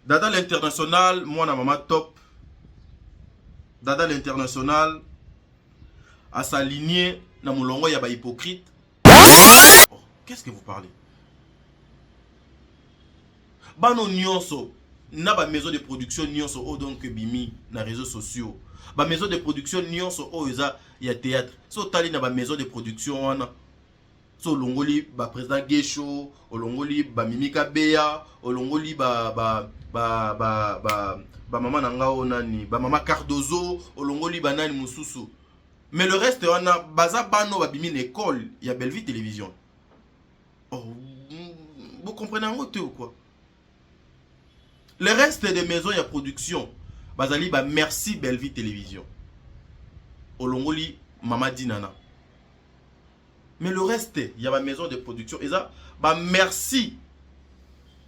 Dada l'international, moi na maman top. Dada l'international à s'aligner dans mon longo, il y a pas hypocrite. Oh, qu'est-ce que vous parlez? Bano nyonso na ba maison de production nyonso o donc bimi na réseaux sociaux. Ba maison de production nyonso o eza ya théâtre. So tali na ba maison de production wana. So longoli ba président Gesho, olongoli ba Mimika Beya, olongoli ba maman nangao nani, ba maman Cardozo, olongoli ba nani mususu. Mais le reste wana baza bano ba bimi l'école, il y a Belleville Télévision. Oh, vous comprenez en ou quoi? Le reste des maisons il y a production. Bazali ba merci Belleville Télévision. Olongoli Mama Dinana. Mais le reste, il y a ma maison de production. Et ça, bah merci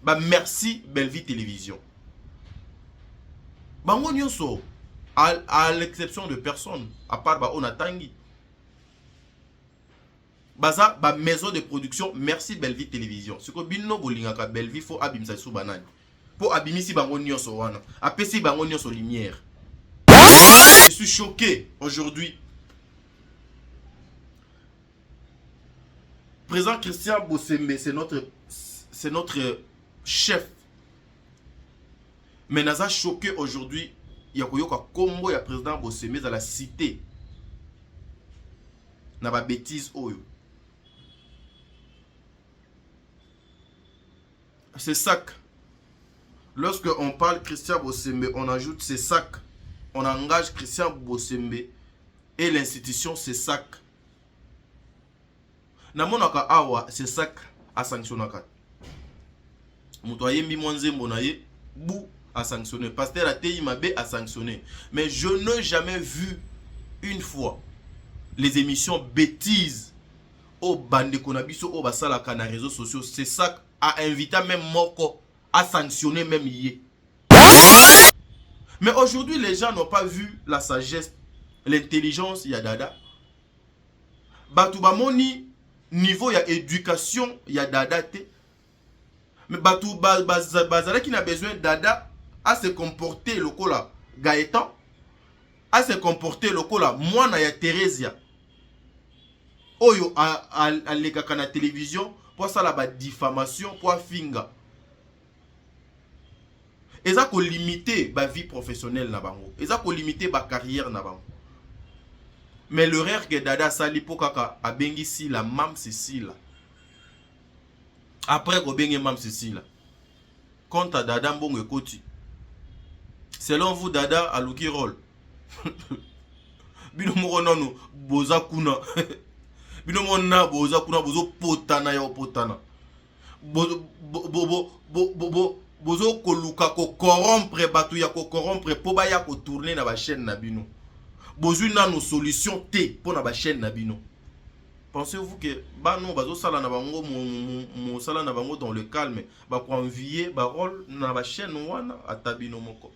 Belleville Télévision. Bah on y so, à l'exception de personne, à part bah on a Tanguy. Bah ça, bah maison de production, merci Belleville Télévision. Ce que bino bolingaka Belleville faut abimsa sou banane. Pour abimisi bah on y so wana. Apesi bah on y so lumière. Je suis choqué aujourd'hui. Président Christian Bossembe, c'est notre chef. Mais nous a choqué aujourd'hui. Il y a Kombo, il y a président Bossembe dans la cité. N'a pas bêtise oyo. C'est sac. Lorsque on parle Christian Bossembe, on ajoute c'est sac. On engage Christian Bossembe et l'institution c'est sac. Namonaka awa c'est sac à sanctionner. Mutoye mi monze monaye bou à sanctionner. Pasteur Atei Mabe à sanctionner. Mais je n'ai jamais vu une fois les émissions bêtises au bande konabiso au basala kana réseaux sociaux. C'est ça à inviter même Moko à sanctionner même yé. Mais aujourd'hui les gens n'ont pas vu la sagesse, l'intelligence yadada. Batubamoni niveau ya éducation ya dada te. Mais batou bazala qui n'a besoin dada à se comporter lokola Gaëtan, à se comporter lokola mwana ya Theresia. Oyo à lekaka na télévision pour ça la ba diffamation pour finga. Eza ko limiter ba vie professionnelle na bango. Eza ko limiter ba carrière na bango. Mais le rare que dada sali po kaka abengi si la mam Cécile. Après ko bengi mam Cécile. Quant à dada mbongo ekoti. Selon vous dada aluki rôle. Bino moko nanu boza kuna. Bino mona boza kuna bozo potana ya potana. Bozo koluka ko corrompre batu ya ko corrompre po ba ya ko tourner na ba chaîne na bino. Bozu na nos solutions T pour na ba chaîne na bino. Pensez-vous que ba non bazo sala na bango mo sala na bango dans le calme ba ko envier ba rôle na ba chaîne wana atabino moko.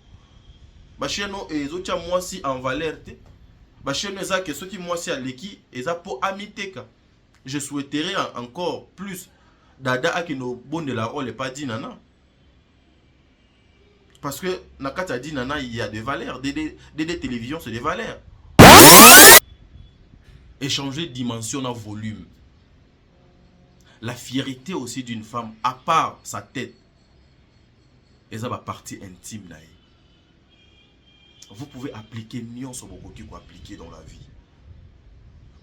Ba chaîne ezotia moi si en valeur T. Ba chaîne eza que ceux qui moi si aleki eza pour amité ka. Je souhaiterais encore plus dada akino bon de la rôle et pas dit nana. Parce que nakata dit nana il y a des valeurs, des télévisions c'est des valeurs. Échanger dimension en volume. La fierté aussi d'une femme, à part sa tête, et ça va partie intime. Vous pouvez appliquer Nyon sur beaucoup qui appliquer dans la vie.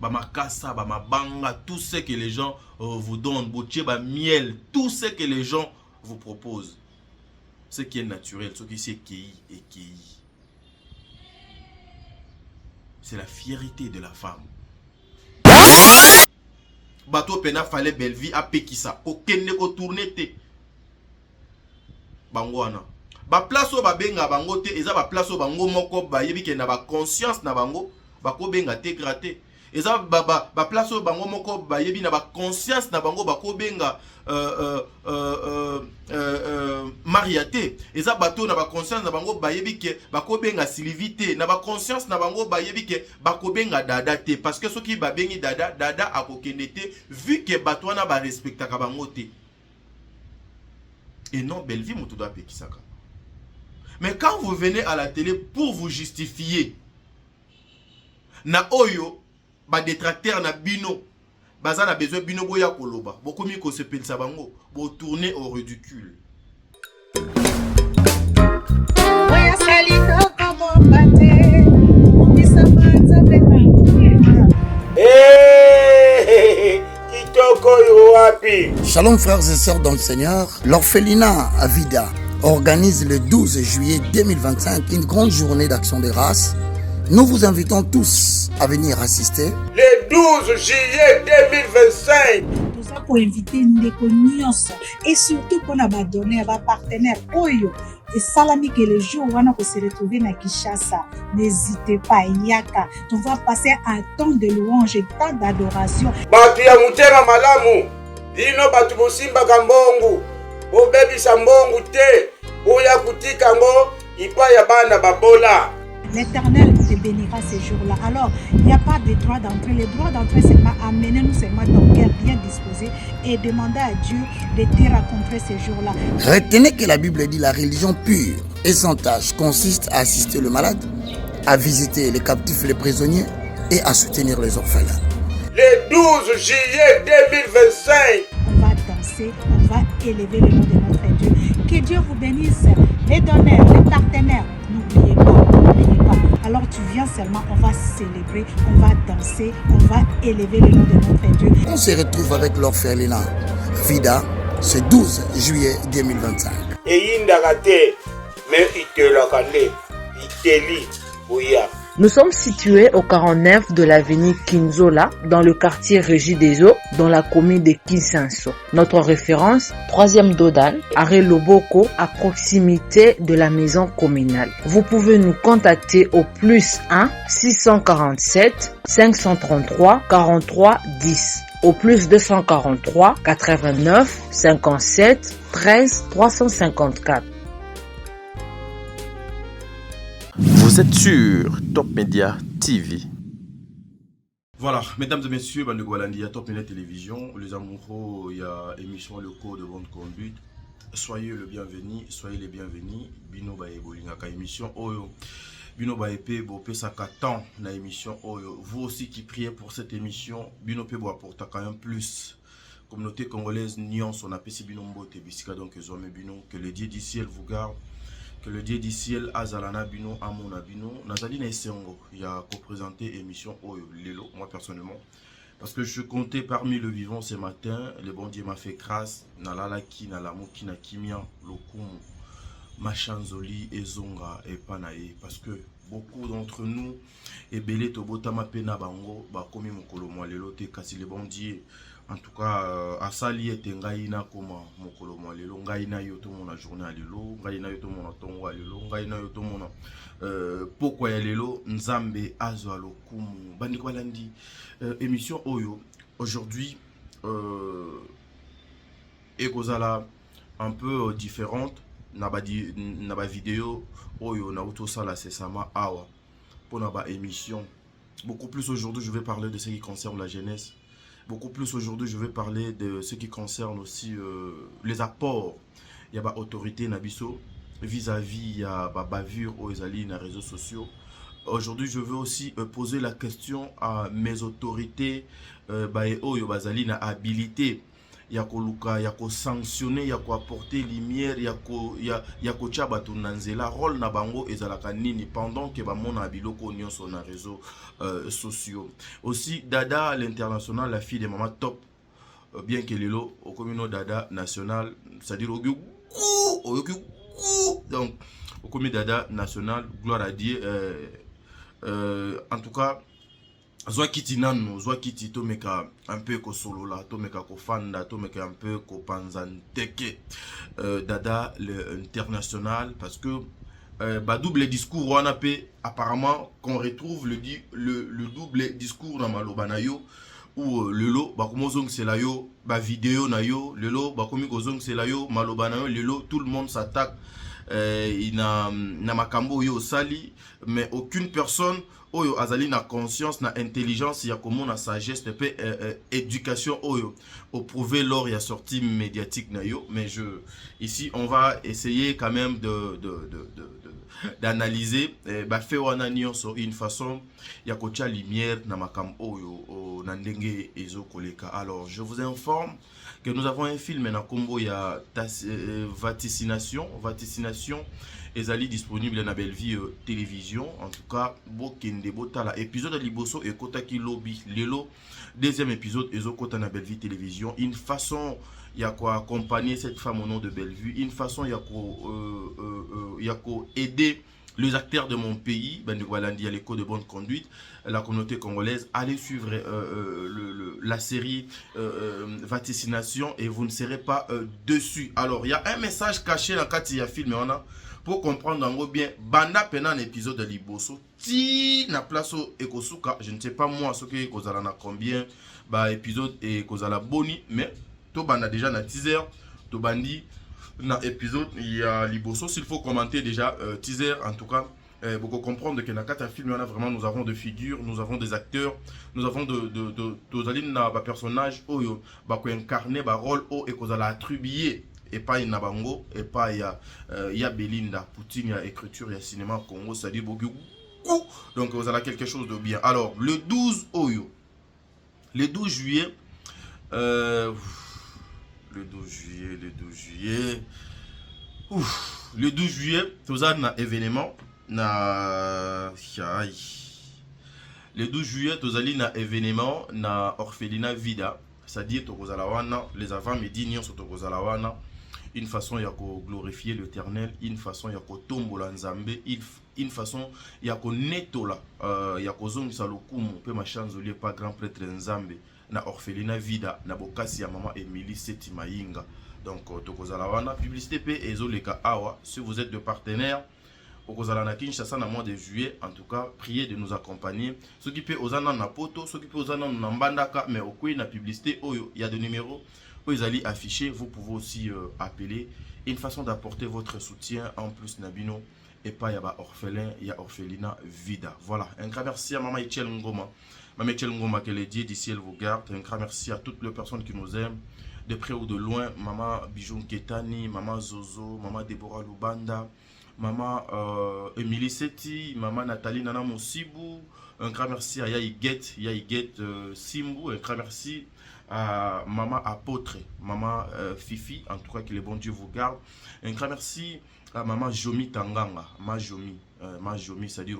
Bamakasa, bamabanga, tout ce que les gens vous donnent, botier, miel, tout ce que les gens vous proposent. Ce qui est naturel, ce qui c'est qui et qui. C'est la fierté de la femme. Bateau pena fallait belle vie à Pekissa. Aucun ne ko tourner te. Bangwana. Ba place o ba benga bango te, eza ba place o bango moko ba yebi ke na ba conscience na bango, ba ko benga te gratter. Eza ba place o bango moko ba yebi na ba conscience na bango ba ko benga mariate. Eza bateau na ba conscience na bango ba yebi ke ba ko benga Sylvie na ba conscience na bango ba yebi ke ba ko benga dada te parce que soki ba bengi dada akokende te vu que bateau na ba respecta ka bango te. Et non Belleville mutu doit Pekisaka. Mais quand vous venez à la télé pour vous justifier, na oyo, ba détracteur na bino, baza na besoin bino boya koloba, beaucoup mieux qu'on se pèle sa bango, pour tourner au ridicule. Shalom frères et sœurs dans le Seigneur, l'orphelinat Avida organise le 12 juillet 2025 une grande journée d'action de grâce. Nous vous invitons tous à venir assister. Le 12 juillet 2025. Nous avons pour inviter Ndeko Nyonso et surtout pour nos donner à partenaires Oyo et Salami que le jour où on se retrouver à Kinshasa. N'hésitez pas, Yaka. On va passer un temps de louange et temps d'adoration. Batu ya mutema malamu. Dino batu bosimba kambongu. Bo bebi sambongu te. Oya kutika ngo ipa ya bana babola. L'Éternel te bénira ces jours-là. Alors, il n'y a pas de droit d'entrée. Le droit d'entrée, c'est pas amener nous seulement ton cœur bien disposé et demander à Dieu de te rencontrer ces jours-là. Retenez que la Bible dit la religion pure et sans tâche consiste à assister le malade, à visiter les captifs et les prisonniers et à soutenir les orphelins. Le 12 juillet 2025. On va danser, on va élever le nom de notre Dieu. Que Dieu vous bénisse, les donneurs, les partenaires. N'oubliez pas, n'oubliez pas. Alors tu viens seulement, on va célébrer, on va danser, on va élever le nom de notre Dieu. On se retrouve avec l'orphelinat Vida ce 12 juillet 2025. Et indagate, mais itelakande, iteli, bouya. Nous sommes situés au 49 de l'avenue Kinzola, dans le quartier Régie des Eaux, dans la commune de Kinsanso. Notre référence, 3e Dodan, arrêt Loboko, à proximité de la maison communale. Vous pouvez nous contacter au plus 1 647 533 43 10, au plus 243 89 57 13 354. Vous êtes sur Top Media TV. Voilà, mesdames et messieurs, il y a Top Media Télévision, les amoureux, il y a émission Le Code de Bonne Conduite. Soyez le bienvenu, soyez les bienvenus. Bino Baye Bolingaka émission Oyo. Bino Baye Pe Bopé Sakatan na émission Oyo. Vous aussi qui priez pour cette émission, Bino Pe Bo apporte quand même plus. Communauté congolaise Nyons, on appelle Bino Mbote Bisika donc Bino, que le Dieu du ciel vous garde. Que le Dieu du ciel Azalana Bino Amona Bino Nazali na Essengo il y a co-présenté émission Oyo Lelo moi personnellement parce que je comptais parmi le vivant ce matin. Le bon Dieu m'a fait grâce Nalala ki Nalamoki na Kimia Lokumu Machanzoli Ezonga et Panae parce que beaucoup d'entre nous et belé tobotama pena bango ba komi mokolo moi lelo te kasi le bon Dieu en tout cas asali ete ngai na koma mokolo moi lelo ngai na yo to mona journée à lelo ngai na yo to mona tongo à lelo ngai na yo to mona pourquoi ya lelo nzambe azwa lokumu bandi kwa landi émission oyo aujourd'hui ekozala un peu différente na ba vidéo oyo na auto sala sesama awa pour na ba émission beaucoup plus. Aujourd'hui je vais parler de ce qui concerne la jeunesse. Beaucoup plus aujourd'hui, je vais parler de ce qui concerne aussi les apports. Il y a l'autorité Nabiso vis-à-vis il y a bavure aux alliés dans les réseaux sociaux. Aujourd'hui, je veux aussi poser la question à mes autorités bazali na habilité. Il y a koluka, il y a ko sanctionner, il y a ko apporter lumière, il y a ko tchabatu nanzela rôle na bango ezalaka nini pendant que ba mona abiloko nyonso na réseaux sociaux. Aussi Dada à l'international, la fille de Maman Top, bien que lelo au communauté Dada national, c'est-à-dire donc au communauté Dada national, gloire à Dieu. En tout cas Zwa kiti nanu, zwa kiti to meka un peu ko solo la, to meka ko fanda, to meka un peu ko panzanteke Dada l'international parce que double discours on a pe apparemment qu'on retrouve le double discours dans Malobanayo ou lelo bakomozong c'est la yo ba vidéo na yo lelo bakomi kozong c'est la yo Malobanayo lelo tout le monde s'attaque na makambo yo sali mais aucune personne oyo azali na conscience na intelligence ya comment na sagesse pe éducation oyo au prouver lors ya sortie médiatique na yo mais ici on va essayer quand même d'analyser fait wana nyonso une façon ya kotia lumière na makam oyo na ndenge ezo koleka. Alors je vous informe que nous avons un film na kombo ya vaticination ezali disponible na Bellevue télévision. En tout cas bokende botala épisode liboso ekotaki lobi lelo deuxième épisode ezokota na Bellevue télévision, une façon ya ko accompagner cette femme au nom de Bellevue, une façon ya ko aider les acteurs de mon pays, il y a les codes de bonne conduite, la communauté congolaise. Allez suivre la série Vaticination et vous ne serez pas dessus. Alors, il y a un message caché dans le film pour comprendre bien. Banda penan épisode de Liboso, ti na place au Ekosuka, je ne sais pas moi ce que Kozala na combien épisode et Kozala boni, mais to banda déjà na teaser, to bandi dans l'épisode, il y a Liboso. S'il faut commenter déjà teaser, en tout cas, beaucoup comprendre que dans le film, vraiment, nous avons des figures, nous avons des acteurs, nous avons des personnages qui incarnent des rôles et qui ont attribué. Et pas il Nabango, et pas il y a Belinda, Poutine, il y a écriture, il y a cinéma, Congo, ça dit beaucoup. Donc vous avez quelque chose de bien. Alors, le 12 Oyo, le 12 juillet, le 12 juillet, le 12 juillet, tout ça un événement na le 12 juillet, tout ça un événement na orphelinat Vida, c'est-à-dire les avant-midi nyonso tokozalawana, une façon ya ko glorifier l'Éternel, une façon ya ko tombola nzambe, une façon ya ko netola ya ko zongisa lokumu pe machanzolier pas grand prêtre nzambe na orphelinat Vida na bokasi ya maman Emily Seti Mayinga. Donc tokozala wana publicité pe ezoleka awa. Si vous êtes de partenaire okozala na Kinshasa na mois de juillet, en tout cas priez de nous accompagner. Ceux qui peut ozana na poto, ceux qui peut ozana na mbandaka, mais okui na publicité oyo, il y a des numéros où ils allaient afficher. Vous pouvez aussi appeler. Une façon d'apporter votre soutien en plus Nabino et pas yaba orphelin, il y a orphelinat Vida. Voilà, un grand merci à maman Etiel Ngoma. Maman Etiel Ngoma, que les dieux du ciel vous gardent. Un grand merci à toutes les personnes qui nous aiment, de près ou de loin. Maman Bijoun Ketani, maman Zozo, maman Deborah Lubanda, maman Emily Seti, maman Nathalie Nana Moussibou. Un grand merci à Yaïget Simbu. Un grand merci à maman Apôtre, maman Fifi. En tout cas, que le bon Dieu vous garde. Un grand merci à maman Jomi Tanganga, ma Jomi, c'est-à-dire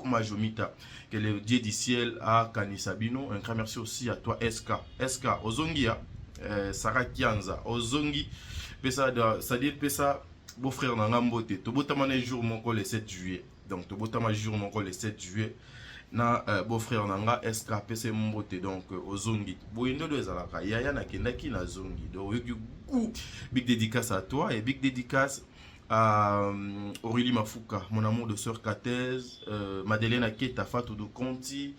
ma Jomita, que le Dieu du ciel a Kanisabino. Un grand merci aussi à toi SK Ozongia, Sarah Kianza Ozongi, c'est-à-dire Pesa, beau-frère Nangambote, Tobotama le jour mon col le 7 juillet. Donc Tobotama jour mon col le 7 juillet. Na beau-frère Nanga SK PC Mbote, donc Ozongi. Boindo de Zalaka, Yaya na Kendaki na Zongi. Donc big dédicace à toi et big dédicace à Aurélie Mafuka, mon amour de sœur Katez, Madeleine Aketa, Fatou de Conti,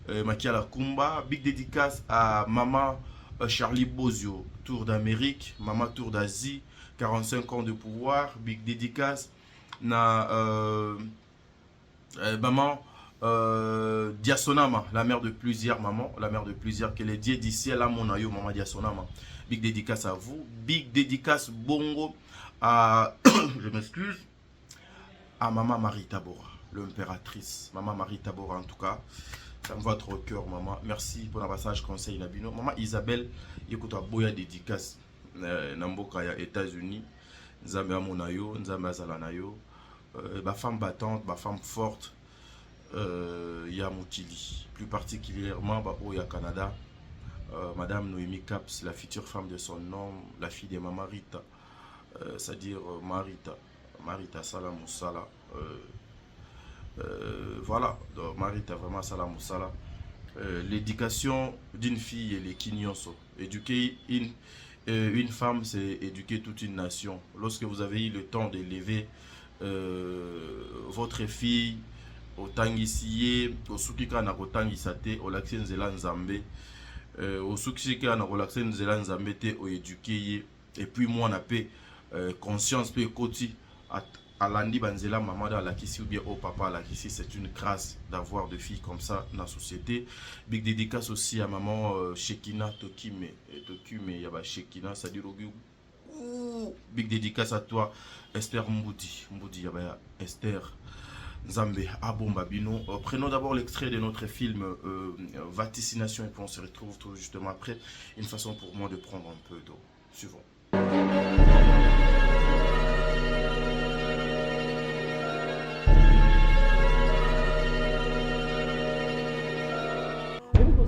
Makiala Kumba. Big dédicace à maman Charlie Bozio, Tour d'Amérique, maman Tour d'Asie, 45 ans de pouvoir. Big dédicace à maman Diasonama, la mère de plusieurs mamans, la mère de plusieurs, que les dieux d'ici à mon aïe, maman Diasonama. Big dédicace à vous. Big dédicace Bongo à, je m'excuse, à maman Marie Tabora, l'impératrice. Maman Marie Tabora, en tout cas, ça me va trop au cœur, maman. Merci pour le passage conseil Nabino. Maman Isabelle, écoute, boya dédicace, Namboka ya États-Unis, Nzambe Amonayo, Nzambe Azalanayo, ma femme battante, ma femme forte, ya Moutili, plus particulièrement au Canada, Madame Noémie Caps, la future femme de son nom, la fille de Maman Rita. C'est-à-dire Marita Salam Moussala. Voilà, donc Marita vraiment Salam Moussala. L'éducation d'une fille et les Kinyonso. Éduquer une femme, c'est éduquer toute une nation. Lorsque vous avez eu le temps d'élever votre fille au Tangissier, au Sukika na Tangisate, au Laxen Zelan Zambé, au Sukika na Laxen Zelan Zambé, au éduquer. Et puis moi, on a paix. Conscience peut côté à l'andi banzela maman dans la kissi ou bien au papa la kissi, c'est une grâce d'avoir des filles comme ça dans la société. Big dédicace aussi à maman Shekina Tokime, Tokime yaba Shekina, c'est-à-dire fou. Big dédicace à toi, Esther Mboudi. Mboudi, Esther Nzambe Abomba Bino. Prenons d'abord l'extrait de notre film Vaticination et puis on se retrouve tout justement après. Une façon pour moi de prendre un peu d'eau. Suivons.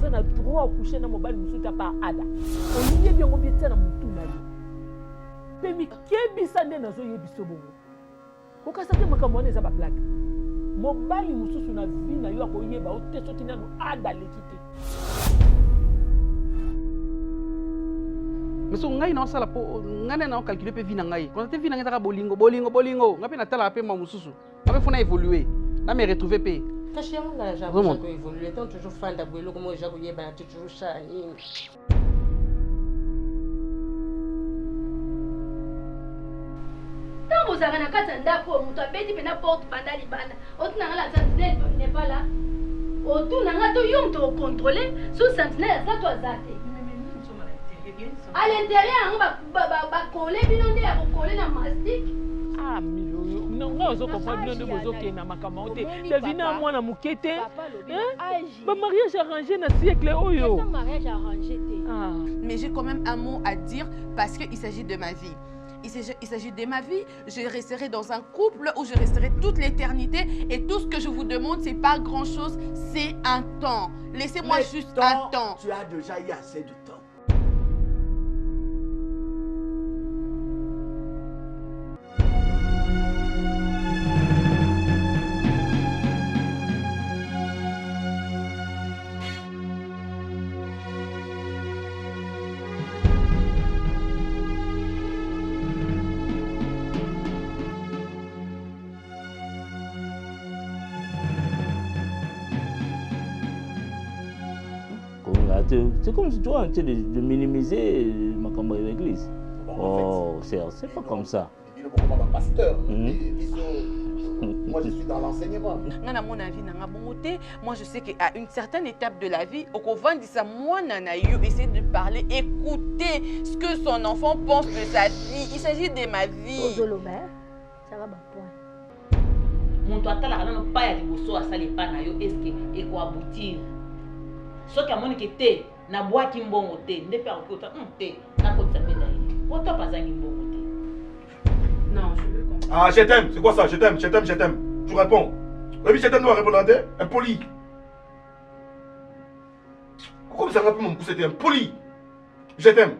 On a droit à coucher dans mobile musuta par ada. On y est bien on vient na mutu na yo. Pemi kebisa nde nazo yebiso bongo. Kokasa te makamone za ba plaque. Mobile mususu na vie na yo akoyeba o te soti na no ada lekite. Mais so ngai na sala po ngane na calculer pe vie na ngai. Quand te vie na ngai ta bolingo ngape na tala pe ma mususu. Ngape fona évoluer. Na me retrouver pe. Kashi yangu na jabu ko évoluer tant toujours fan da bwelo comme jabu yeba na toujours shani. Tant vous avez na kata ndako muto abeti pe na porte banda libana. Otunanga la sentinelle n'est pas là. Otunanga to yom to contrôler sous sentinelle za to azate. À l'intérieur ba coller bino nde ya ko coller na mastic. Ah milo non ozo comprendre bino nde bozo ke na makama ote. Devina mwana mukete. Ba mariage arrangé na siècle oyo. C'est un mariage arrangé té. Mais j'ai quand même un mot à dire parce qu'il s'agit de ma vie. Il s'agit de ma vie. Je resterai dans un couple où je resterai toute l'éternité. Et tout ce que je vous demande, c'est pas grand-chose. C'est un temps. Laissez-moi juste un temps. Tu as déjà eu assez de temps. C'est comme si tu vois, de minimiser ma campagne de l'église. Oh, c'est pas comme ça. Pasteur. Moi, je suis dans l'enseignement. À mon avis, moi, je sais qu'à une certaine étape de la vie, au couvent de ça, moi, Nanaïo, essayer de parler, écouter ce que son enfant pense de sa vie. Il s'agit de ma vie. Ça va, point. Mon toit, tu n'as pas à dire à ça, les panayo, est-ce qu'il faut aboutir? Ce qui a mon été, na bois qui mbongo té, ne pas encore té, na côté ça pédale. Pourquoi pas un mbongo té? Non, je veux comprendre. Ah, je t'aime, c'est quoi ça? Je t'aime. Tu réponds. Oui, je t'aime, doit répondre à t'es impoli. Pourquoi ça va plus mon pouce, c'était impoli? Je t'aime.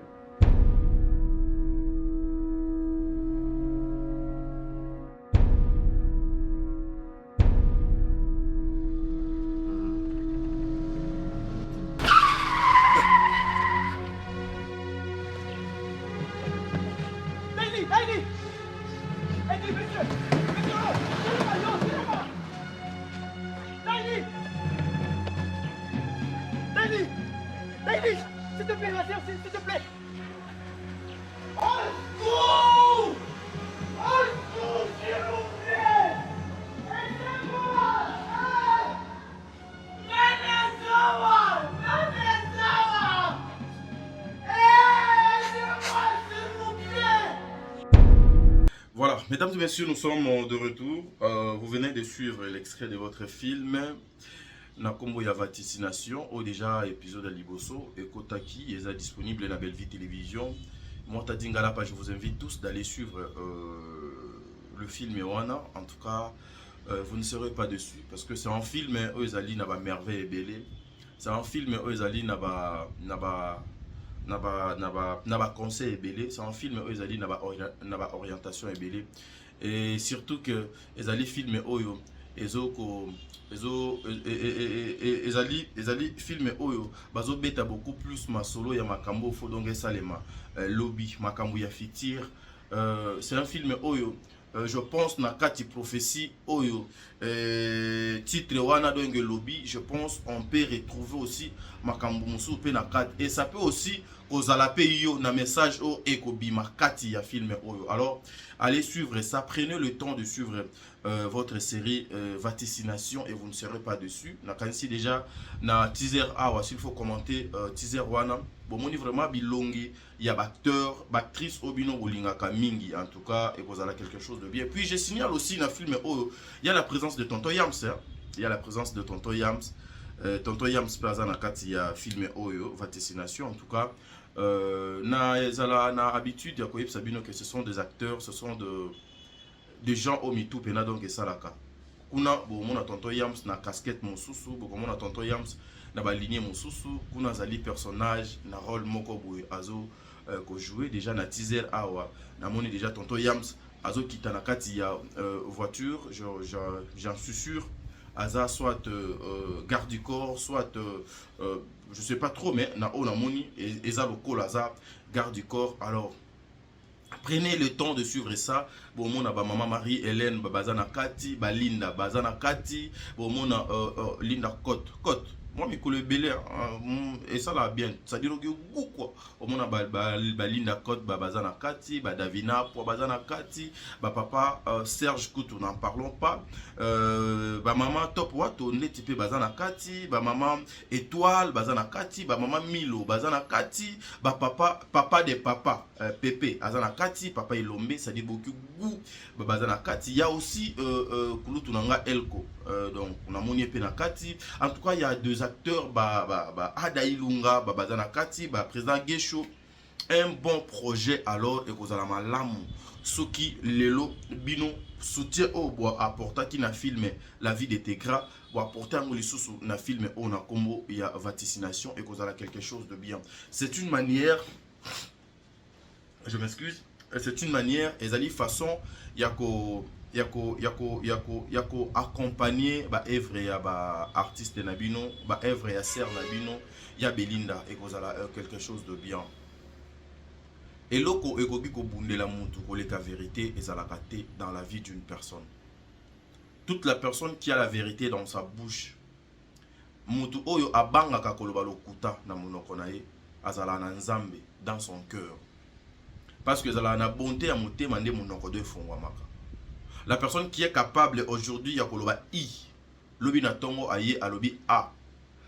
S'il te plaît, s'il te plaît. Voilà, mesdames et messieurs, nous sommes de retour. Vous venez de suivre l'extrait de votre film Nakombo ya Vaticination, ou déjà épisode à Liboso et Kotaki, est disponible dans Belle Vie Télévision. Moi, Tadingala, je vous invite tous d'aller suivre le film Ewana. En tout cas, vous ne serez pas dessus parce que c'est un film Ezali n'a pas merveille et belé. C'est un film Ezali n'a pas conseil et belé. C'est un film Ezali n'a pas orientation et belé. Et surtout que Ezali film Oyo ezali film oyo bazo beta beaucoup plus masolo ya makambo fodonge salema lobby makambo ya fitir. C'est un film oyo je pense na kati prophétie oyo titre wana donge lobby. Je pense on peut retrouver aussi makambo musu pe na kati et ça peut aussi kozala pe yo na message o ekobima kati ya film oyo. Alors allez suivre ça, prenez le temps de suivre votre série Vaticination et vous ne serez pas dessus. Na kanisi déjà na teaser awa, s'il faut commenter teaser wana bon moni vraiment bilongi ya acteur actrice obino bolingaka mingi, en tout cas et kozala quelque chose de bien. Puis je signale aussi na film oyo il y a la présence de Tonton Yams, hein? Il y a la présence de Tonton Yams. Tonton Yams plaza na kati ya film oyo Vaticination, en tout cas na habitude ya koyeb sabino que ce sont des acteurs, ce sont des gens au mitou pena donc esalaka kuna bo mona Tonton Yams na casquette mosusu, bo mona Tonton Yams na ba lignée mosusu, kuna zali personnage na rôle moko boye azo ko jouer déjà na teaser awa na moni déjà Tonton Yams azo kita na kati ya voiture, j'en suis sûr. Aza soit garde du corps, soit je sais pas trop, mais na o na moni eza lokola aza garde du corps. Alors prenez le temps de suivre ça. Bon mona ba maman Marie-Hélène bazana kati, ba Linda bazana kati, bon mona Linda Côte. Moi mais le belé et ça là bien, ça dit que quoi. Au mona ba Linda Côte bazana kati, ba Davina pour bazana kati, ba papa Serge Coutou n'en parlons pas. Ba maman Top Wato netipé bazana kati, ba maman Étoile bazana kati, ba maman Milo bazana kati, ba papa des papas Pépé azana kati, papa Ilombe ça dit beaucoup goût bazana kati. Il y a aussi Kulutu nanga Elko donc on a moni pe na kati. En tout cas il y a deux acteurs Ada Ilunga bazana kati, président Gesho. Un bon projet alors et kozala malamu soki lelo bino soutien au bois apporta qui na filmé la vie de Tegra bois apporter un lisusu na filmé on a combo il y a Vaticination et kozala quelque chose de bien. C'est une manière, je m'excuse, c'est une manière ezali façon yako accompagner ba œuvre ya ba artiste na bino, ba œuvre ya sœur na bino ya Belinda et kozala quelque chose de bien. Et loko ekoki ko bundela mutu ko leka vérité et la raté dans la vie d'une personne. Toute la personne qui a la vérité dans sa bouche, mutu oyo abanga ka koloba lokuta na monoko na ye azala na nzambe dans son cœur. Parce que azala na bonté ya motema nde monoko de fongwa maka. La personne qui est capable aujourd'hui ya koloba i lobi na tongo aye alobi a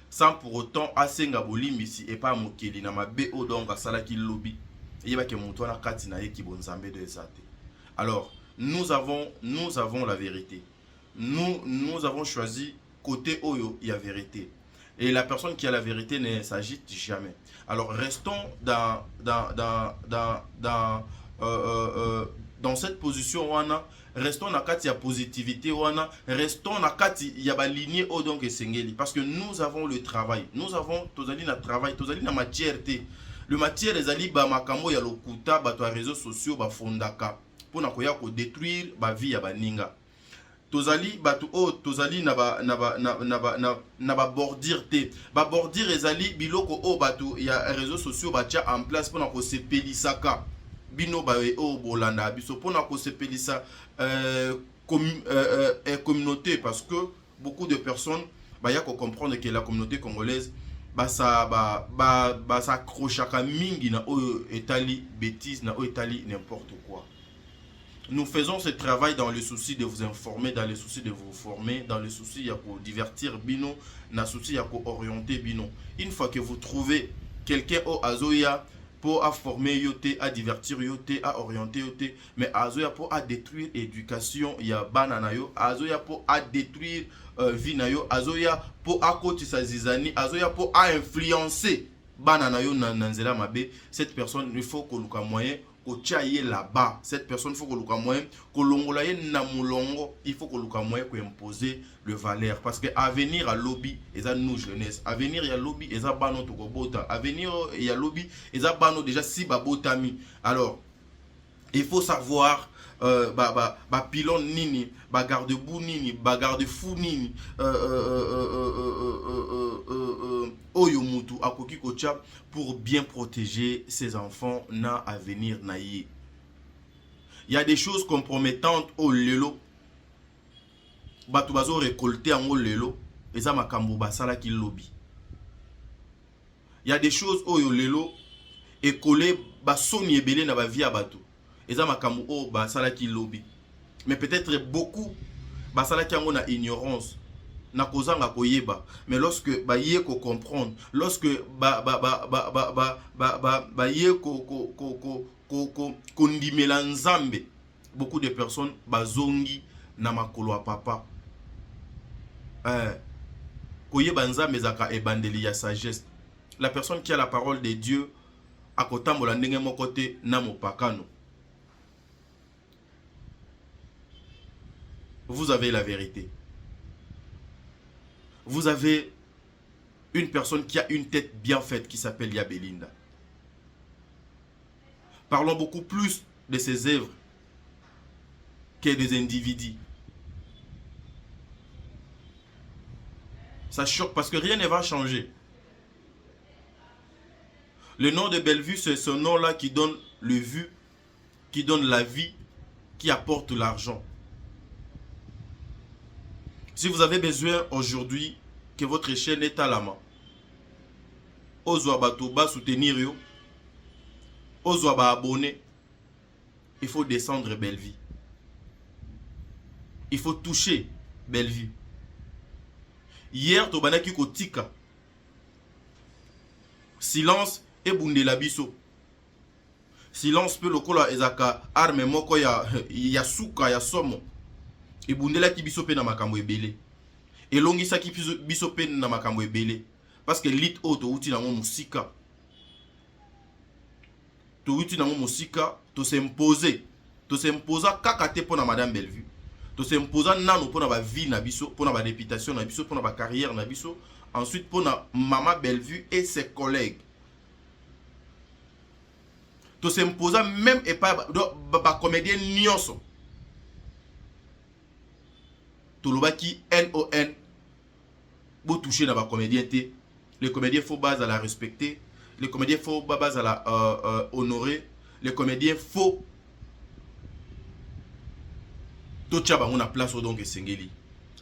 sans pour autant asenga bolimbisi et pas mokeli na mabe o donc asala ki lobi. Alors, nous avons la vérité. Nous avons choisi côté Oyo, il y a vérité. Et la personne qui a la vérité ne s'agite jamais. Alors, restons dans cette position, restons dans la positivité, restons dans la lignée donc parce que nous avons le travail. Nous avons le travail, la matière. Le matière des ali ba makambo ya lokuta bato réseaux sociaux ba fondaka pour na koya ko détruire ba vie ya baninga. Tozali bato o tozali na ba bordir te. Ba bordir ezali biloko o bato ya réseaux sociaux ba tia en place pour na ko sepelisaka. Bino ba o bolanda biso pour na ko sepelisa communauté parce que beaucoup de personnes ba ya ko comprendre que la communauté congolaise ça accrochaka mingi na oyo etali bêtise na oyo etali n'importe quoi. Nous faisons ce travail dans le souci de vous informer, dans le souci de vous former, dans le souci ya ko divertir bino, na souci ya ko orienter bino. Une fois que vous trouvez quelqu'un au azoya pour à former yote, à divertir yote, à orienter yote, mais azoya pour à détruire éducation ya banana yo, azoya pour à détruire vie na yo, azoya pour à côté sa zizani, azoya pour à influencer banana yo nanzela mabe. Cette personne il faut que luka moyen ko chaye là-bas. Cette personne il faut que luka moyen ko longola ye na mulongo, il faut que luka moyen ko imposer le valeur parce que avenir à lobby eza nous jeunesse, avenir ya lobby eza bano to ko bota, avenir ya lobby eza bano déjà si ba botami. Alors il faut savoir pilon nini, garde-boue nini, garde-fou nini, oyo mutu akoki kocha pour bien protéger ses enfants na avenir na ye. Il y a des choses compromettantes au lelo. Batu bazo récolter en lelo, eza makambo basala ki lobby. Il y a des choses oyo lelo écolé basoni ebele na ba vie bato eza makambo o ba salaki lobby mais peut-être beaucoup ba salaki yango na ignorance na kozanga koyeba mais lorsque ba yé ko comprendre lorsque ba yé ko ndimela nzambe beaucoup de personnes bazongi na makolo ya papa koyeba nzambe zaka ebandeli ya sagesse. La personne qui a la parole de Dieu a kotambola ndenge moko te na mopakano. Vous avez la vérité. Vous avez une personne qui a une tête bien faite qui s'appelle Yabelinda. Parlons beaucoup plus de ses œuvres que des individus. Ça choque parce que rien ne va changer. Le nom de Bellevue, c'est ce nom-là qui donne le vu, qui donne la vie, qui apporte l'argent. Si vous avez besoin aujourd'hui que votre chaîne est à la main, Ozoabatoba soutenir yo, Ozoaba abonner, il faut descendre Bellevue. Il faut toucher Bellevue. Hier, Tobanaki Kotika. Silence et bundela biso. Silence pe lokola ezaka arme moko ya suka ya somo. Et bundela ki biso pe na makambo ebele. Elongisa ki biso pe na makambo ebele. Parce que lit auto uti na musika. To uti na musika, to s'imposer. To s'imposa kaka te pona madame Bellevue. To s'imposa nano pona ba vie na biso, pona ba réputation na biso, pona ba carrière na biso. Ensuite pona maman Bellevue et ses collègues. To s'imposa même et pas ba comédien nyonso. To lobaki NON. Bo toucher na ba comédien te. Les comédiens faut base à la respecter. Les comédiens faut base à la honorer. Les comédiens faut to tchaba on a place au donc esengeli.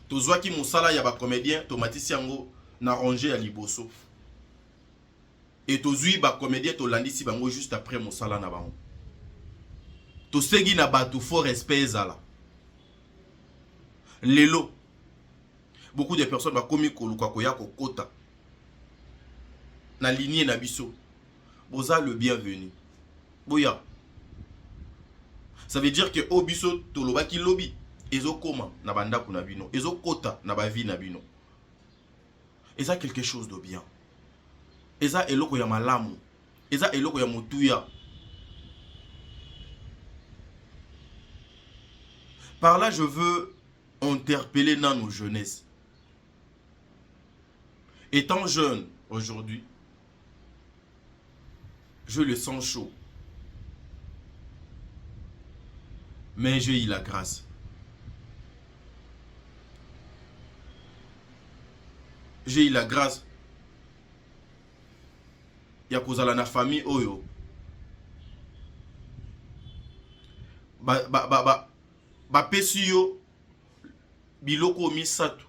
To zwaki musala ya ba comédien to matisi yango na ranger ya liboso. Et to zui ba comédien to landisi bango juste après musala na bango. To sengi na batu fort respect ezala. Lelo beaucoup de personnes ba komi koluka koya kokota na lignée na biso. Boza le bienvenu. Boya. Ça veut dire que obiso to lobaki lobby ezo koma na banda kuna bino, ezo kota na ba vie na bino. Eza quelque chose de bien. Eza eloko ya malamu. Eza eloko ya motuya. Par là, je veux interpeller dans nos jeunesses. Étant jeune aujourd'hui, je le sens chaud. Mais j'ai eu la grâce. J'ai eu la grâce. Ya kozala na famille oyo. Ba pesi yo biloko misatu.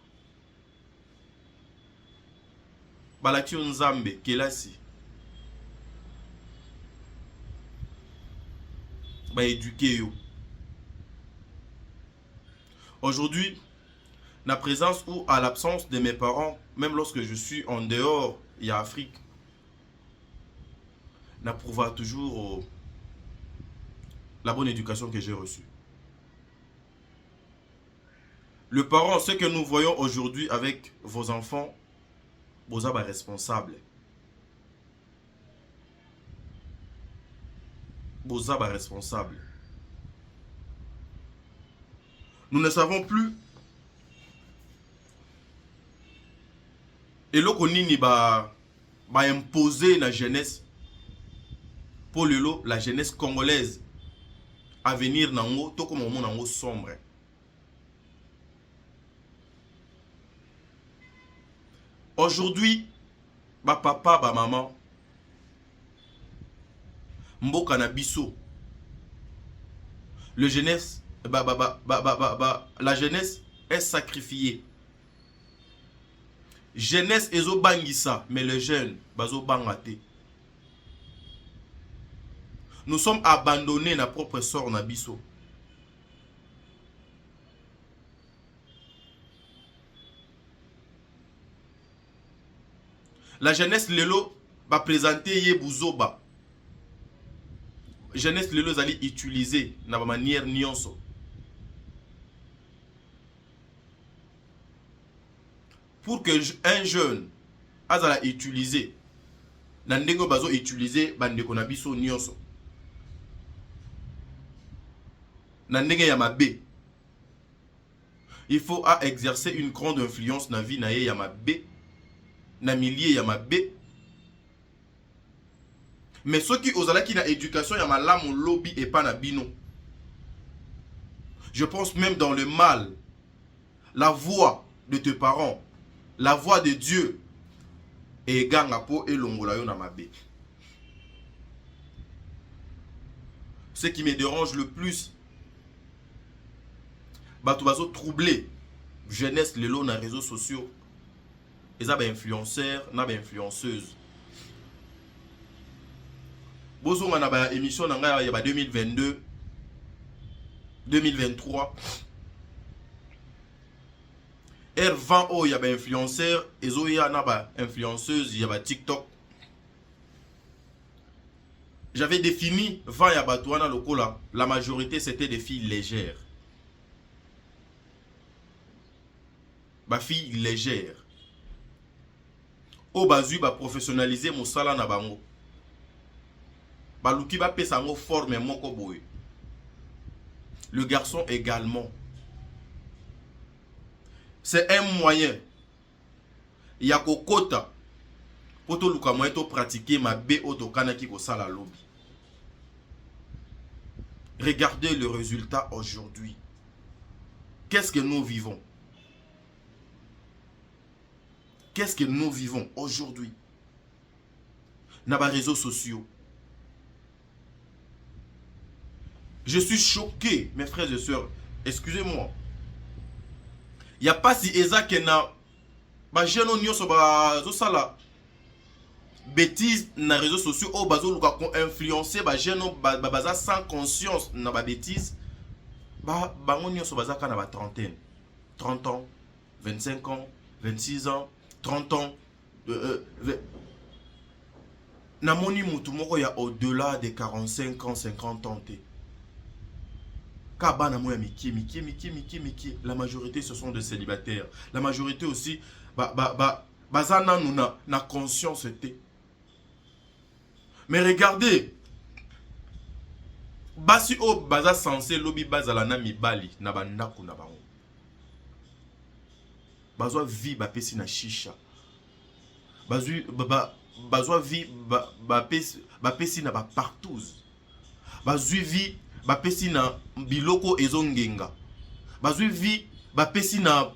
Balaki nzambe kelasi. Ba éduquer yo. Aujourd'hui, la présence ou à l'absence de mes parents, même lorsque je suis en dehors, il y a Afrique, n'approuva toujours la bonne éducation que j'ai reçue. Le parent, ce que nous voyons aujourd'hui avec vos enfants, vous êtes responsable. Vous êtes responsable. Nous ne savons plus. Et là, on va imposer la jeunesse. Pour la jeunesse congolaise. À venir dans le tout comme un monde sombre. Aujourd'hui, ma papa, ma maman, mboka na biso, la jeunesse est sacrifiée. Jeunesse ezo bangisa, mais les jeunes bazo bangate. nous sommes abandonnés na propre sort na biso. La jeunesse lelo va présenter ye buzoba. Jeunesse lelo zali utiliser na ba manière nyonso. Pour que un jeune azala utiliser na ndenge bazo utiliser bandeko na biso nyonso. Na ndenge ya mabe. Il faut exercer une grande influence na vie na ye ya mabe. Na milieu ya mabe. Mais ceux qui ozalaki na éducation ya malamu lobby et pas na bino. Je pense même dans le mal, la voix de tes parents, la voix de Dieu et gangapo et longola yo na mabe. Ce qui me dérange le plus, bato bazo troublé jeunesse lelo na réseaux sociaux. Ils ont des influenceurs, des influenceuses. Bozo on a une émission dans 2022, 2023. R20 il y a des influenceurs, et il y a des influenceuses, il y a des TikTok. J'avais défini 20 il y a batouana lokola, la majorité c'était des filles légères. Ba filles légères. O bazui ba professionnaliser mosala na bango. Ba luki ba pesa ngo forme moko boye. Le garçon également. C'est un moyen. Il y a kokota pour to luka moyen to pratiquer ma be otokana ki ko sala lobby. Regardez le résultat aujourd'hui. Qu'est-ce que nous vivons? Qu'est-ce que nous vivons aujourd'hui? Dans les réseaux sociaux. Je suis choqué, mes frères et sœurs. Excusez-moi. Il n'y a pas si Eza qui n'a pas de bêtises dans les réseaux sociaux. Oh, bazo luka ko influencer ba jeune baza sans conscience na ba bêtises. Ba bango nyoso baza kana ba trentaine. 30 ans, 25 ans, 26 ans. 30 ans, namoni mutu moko ya au-delà de 45 ans, 50 ans. Kabana moya miki. La majorité ce sont des célibataires. La majorité aussi, bazana nous na conscience té. Mais regardez, basi o baza censé lobby bazala na mibali na bandako na bango. Bazwa vie bapesi na shisha. Bazwa vie bapesi na ba partouze. Bazwi vie bapesi na biloko ezongenga. Bazwi vie bapesi na,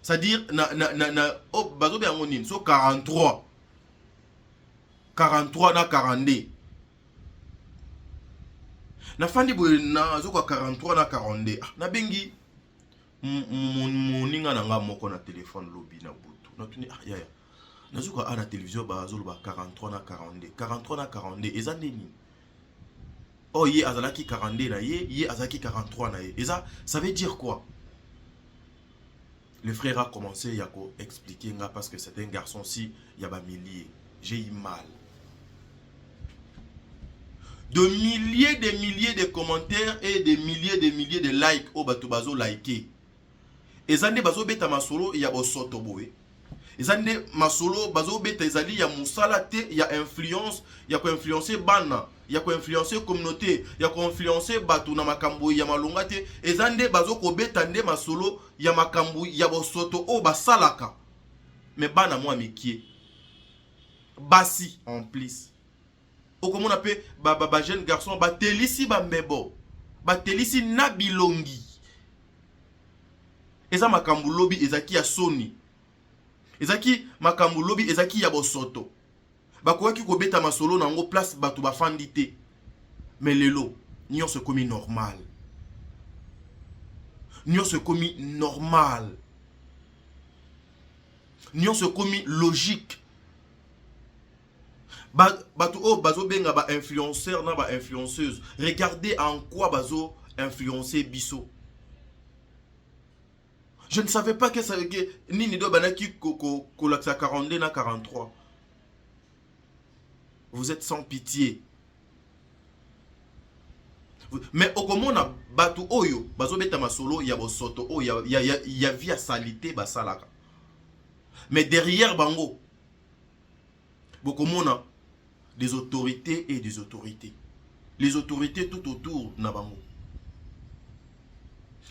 c'est-à-dire na oh bazo be angonine so 43 na 42. Na fandi boye na zo kwa 43 na 42. Na bengi moninga nanga moko na téléphone lobby na butu. Na tuni yaya. Nazuka à la télévision bazolo ba 43 na 42. 43 na 42 eza nini? Oh ye azalaki 42 na ye azalaki 43 na ye. Eza ça veut dire quoi? Le frère a commencé à expliquer parce que c'est un garçon si il y a ba milliers. J'ai eu mal. De milliers de commentaires et de milliers de likes au bato bazo liker. Ezande bazo beta masolo ya bosoto boé. Ezande masolo bazo beta ezali ya musala te ya influence, ya ko influencer bana, ya ko influencer communauté, ya ko influencer bato na makambo ya malonga te. Ezande bazo ko beta nde masolo ya makambo ya bosoto o basalaka. Mais bana moi mikie. Basi en plus. Au comment on appelle ba jeune garçon ba telisi ba mbebo. Ba telisi na bilongi. Eza makambu lobby ezaki ya soni. Ezaki makambu lobby ezaki ya bosoto. Bakoaki ko beta masolo nango place batu ba fandite. Mais lelo, nyon se komi normal. Nyon se komi normal. Nyon se komi logique. Bato o bazo benga ba influenceur na ba influenceuse. Regardez en quoi bazo influencer biso. Je ne savais pas que ça ni do banaki ko la 42 na 43. Vous êtes sans pitié. Mais au comment na bato oyo bazo beta masolo ya bosoto o ya via salité basalaka. Mais derrière bango bokomona des autorités et des autorités. Les autorités tout autour na bango.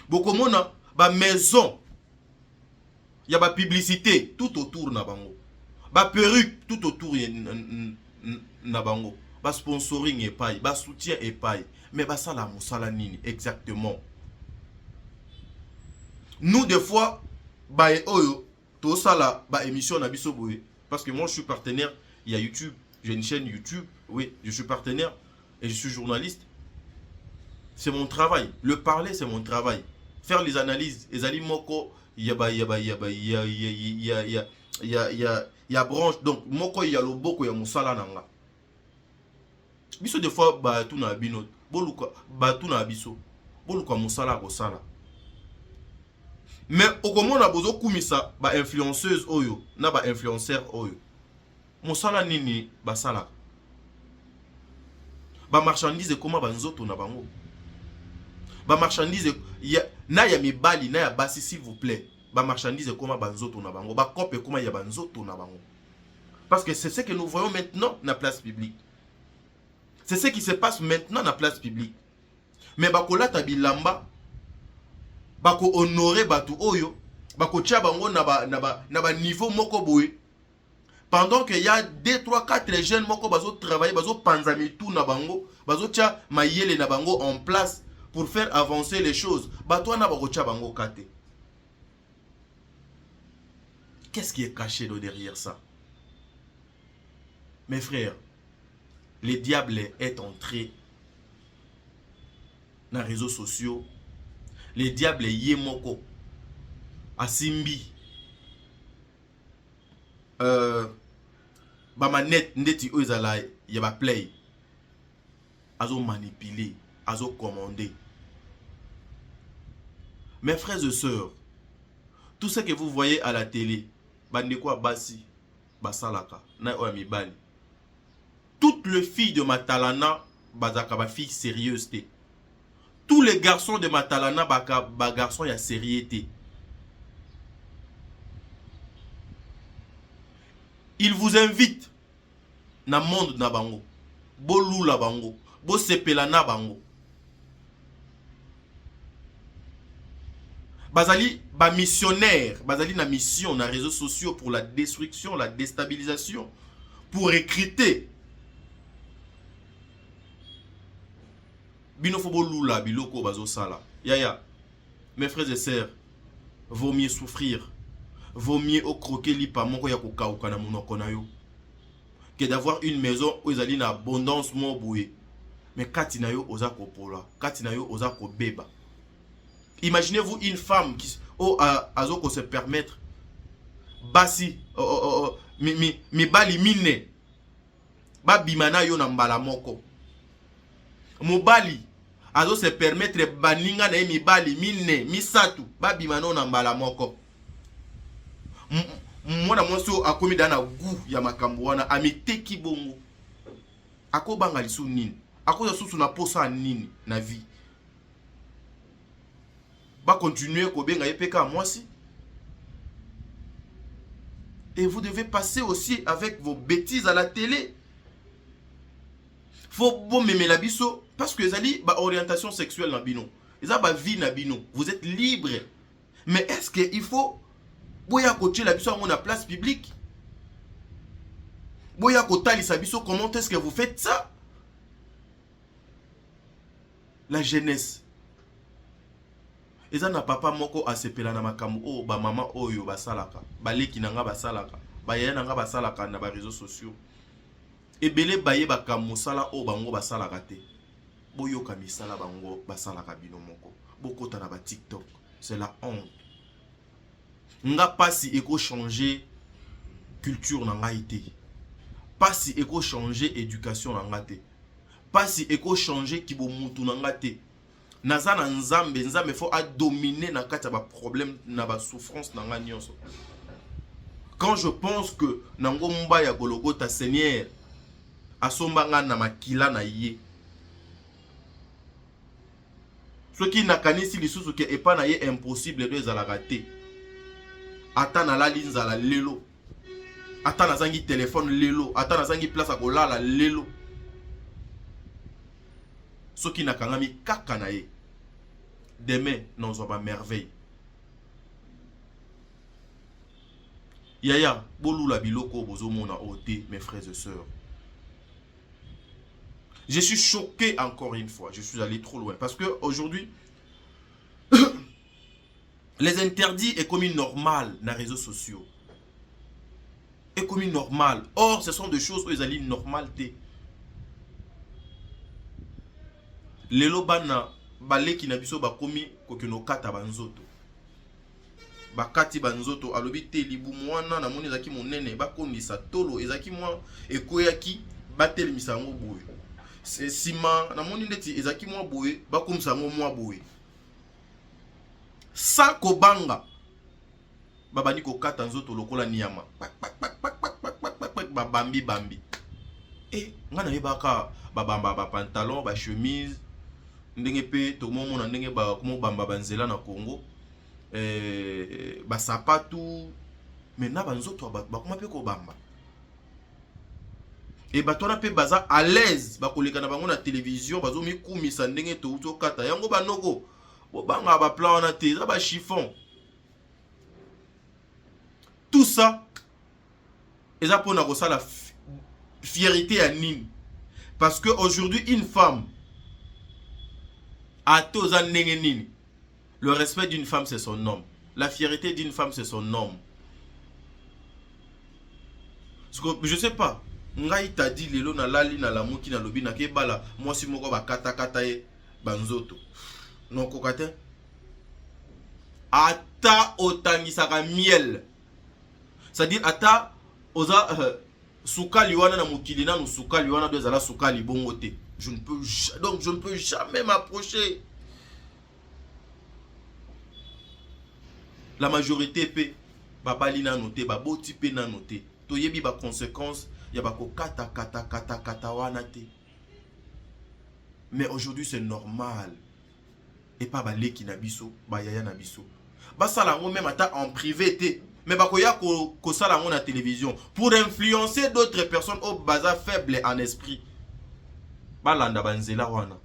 Bokomona ba maison ya ba publicité tout autour na bango. Ba perruque tout autour na bango. Ba sponsoring et paille, ba soutien et paille. Mais ba sala musala nini exactement. Nous des fois ba oyo to sala ba émission na biso boye parce que moi je suis partenaire, il y a YouTube, j'ai une chaîne YouTube, oui, je suis partenaire et je suis journaliste. C'est mon travail, le parler c'est mon travail. Faire les analyses, les alimoko ya branche donc moko ya loboko ya musala nanga. Biso des fois ba tout na bino boluka ba tout na biso boluka musala ko sala. Mais au comment na bozo kumisa ba influenceuse oyo na ba influenceur oyo. Musala nini ba sala. Ba marchandise comment ba nzoto na bango. Ba marchandise na ya mibali na ya basi s'il vous plaît. Ba marchandise comment ba nzoto na bango. Ba kope comment ya ba nzoto na bango. Parce que c'est ce que nous voyons maintenant na place publique. C'est ce qui se passe maintenant na place publique. Mais bakolata bilamba bako honorer batu oyo bako tia bango na ba niveau moko boye. Pendant que y a 2 3 4 jeunes moko bazo travailler bazo panzami tout na bango, bazo tia mayele na bango en place pour faire avancer les choses. Bato na bako tia bango kate. Qu'est-ce qui est caché derrière ça? Mes frères, le diable est entré dans les réseaux sociaux. Le diable est yemoko. Asimbi. Bamanet ndeti ozala yaba play. Azo manipuler, azo commander. Mes frères et sœurs, tout ce que vous voyez à la télé, bandekwa basi, basalaka, na oamibali. Toutes les filles de Matalana, bazaka ba filles sérieuses. Tous les garçons de Matalana, ba garçons ya sérieuxté. Ils vous invitent na monde na bango. Bo lula bango, bo sepela na bango. Bazali ba missionnaire, bazali na mission na réseaux sociaux pour la destruction, la déstabilisation, pour recruter. Bino fobo lula biloko bazo sala. Yaya, mes frères et sœurs, vaut mieux souffrir, vaut mieux au croquer lipa moko ya kokauka na monoko na yo que d'avoir une maison où ils ont abondance mo boué. Mais kati na yo oza kopola, kati na yo oza kobeba. Imaginez-vous une femme qui azo se permettre basi mi bali mine ba bimana yo na mbala moko. Mobali azo se permettre baninga na mi bali mine misatu ba bimano na mbala moko. Mwana mwaso akomi dana gu ya makambo wana amiteki bongo. Akobanga lisu nini? Akoza susu na posa nini na vie? Ba continuer ko benga yepeka mwasi. Et vous devez passer aussi avec vos bêtises à la télé. Faut bon mémé la biso parce que zali ba orientation sexuelle na bino. Eza ba vie na bino. Vous êtes libre. Mais est-ce que il faut boya coacher la biso à place publique? Boya kotali sa biso, comment est-ce que vous faites ça? La jeunesse. Eza na papa moko asepela na makambo o ba mama oyo basalaka. Baleki nanga basalaka. Bayaya nanga basalaka na ba réseaux sociaux. Ebele baye bakamosala o bango basalaka te. Boyoka misala bango basalaka bino moko. Bokota na ba TikTok. C'est la honte. Nga pasi eko changer culture na nga ite. Pas si eko changer éducation na ngate. Pas si eko changer kibo mutu na ngate. Naza na nzambe, nzambe faut a dominer na kati ba problème na ba souffrance na nga nyonso. Quand je pense que nango mba ya Golgotha Seigneur asomba nga na makila na ye. Ce qui n'a kanisi lisusu ke epa na ye impossible de ezalaka te. Ata na la linzala lelo. Ata na zangi téléphone lelo. Ata na zangi place a kolala lelo. Ce qui n'a kangami kaka na ye. Demain, nous avons merveille. Yaya, bolou la biloko bozo mona ote, mes frères et sœurs. Je suis choqué encore une fois. Je suis allé trop loin. Parce que aujourd'hui, les interdits est comme normal dans les réseaux sociaux. Est comme normal. Or, ce sont des choses où ils allaient normalité. Lelo bana balé qui n'a biso ba komi kokino kata banzoto. Bakati banzoto alobi te libu mwana na moni ezaki monene bakondisa tolo ezaki mwa ekoyaki batel misango boye. C'est sima na moni ndeti ezaki mwa boye bakomisa ngo mwa boye. Sa kobanga babani ko kata nzoto lokola niyama. Babambi bambi. Et ngana yebaka babamba ba pantalon ba chemise ndenge pe to mona ndenge ba komo bamba banzela na Congo. Ba sapatu mena banzoto ba koma pe ko bamba. Et batona pe baza à l'aise ba koleka na bango na télévision bazo mi kumisa ndenge to uto kata yango banoko bo banga ba plan na te za ba chiffon. Tout ça eza pona ko sala fierté à nini. Parce que aujourd'hui une femme a toza ndenge nini. Le respect d'une femme c'est son homme. La fierté d'une femme c'est son homme. Je sais pas. Ngai t'a dit lelo na lali na la moki na lobi na kebala moi si moko ba kata kata e banzoto. Non kokate. Ata otangisaka miel. C'est-à-dire ata oza sukali wana na mokili na sukali wana do zala sukali bongote. Je ne peux jamais m'approcher. La majorité pe babali na noté ba boti pe na noté. To yebi ba conséquence ya ba ko kata wana te. Mais aujourd'hui c'est normal. Et pas ba leki na biso, ba yaya na biso. Ba sala ngo même ata en privé te. Mais ba ko ya ko sala ngo na télévision pour influencer d'autres personnes au baza faible en esprit. Ba landa banzela wana.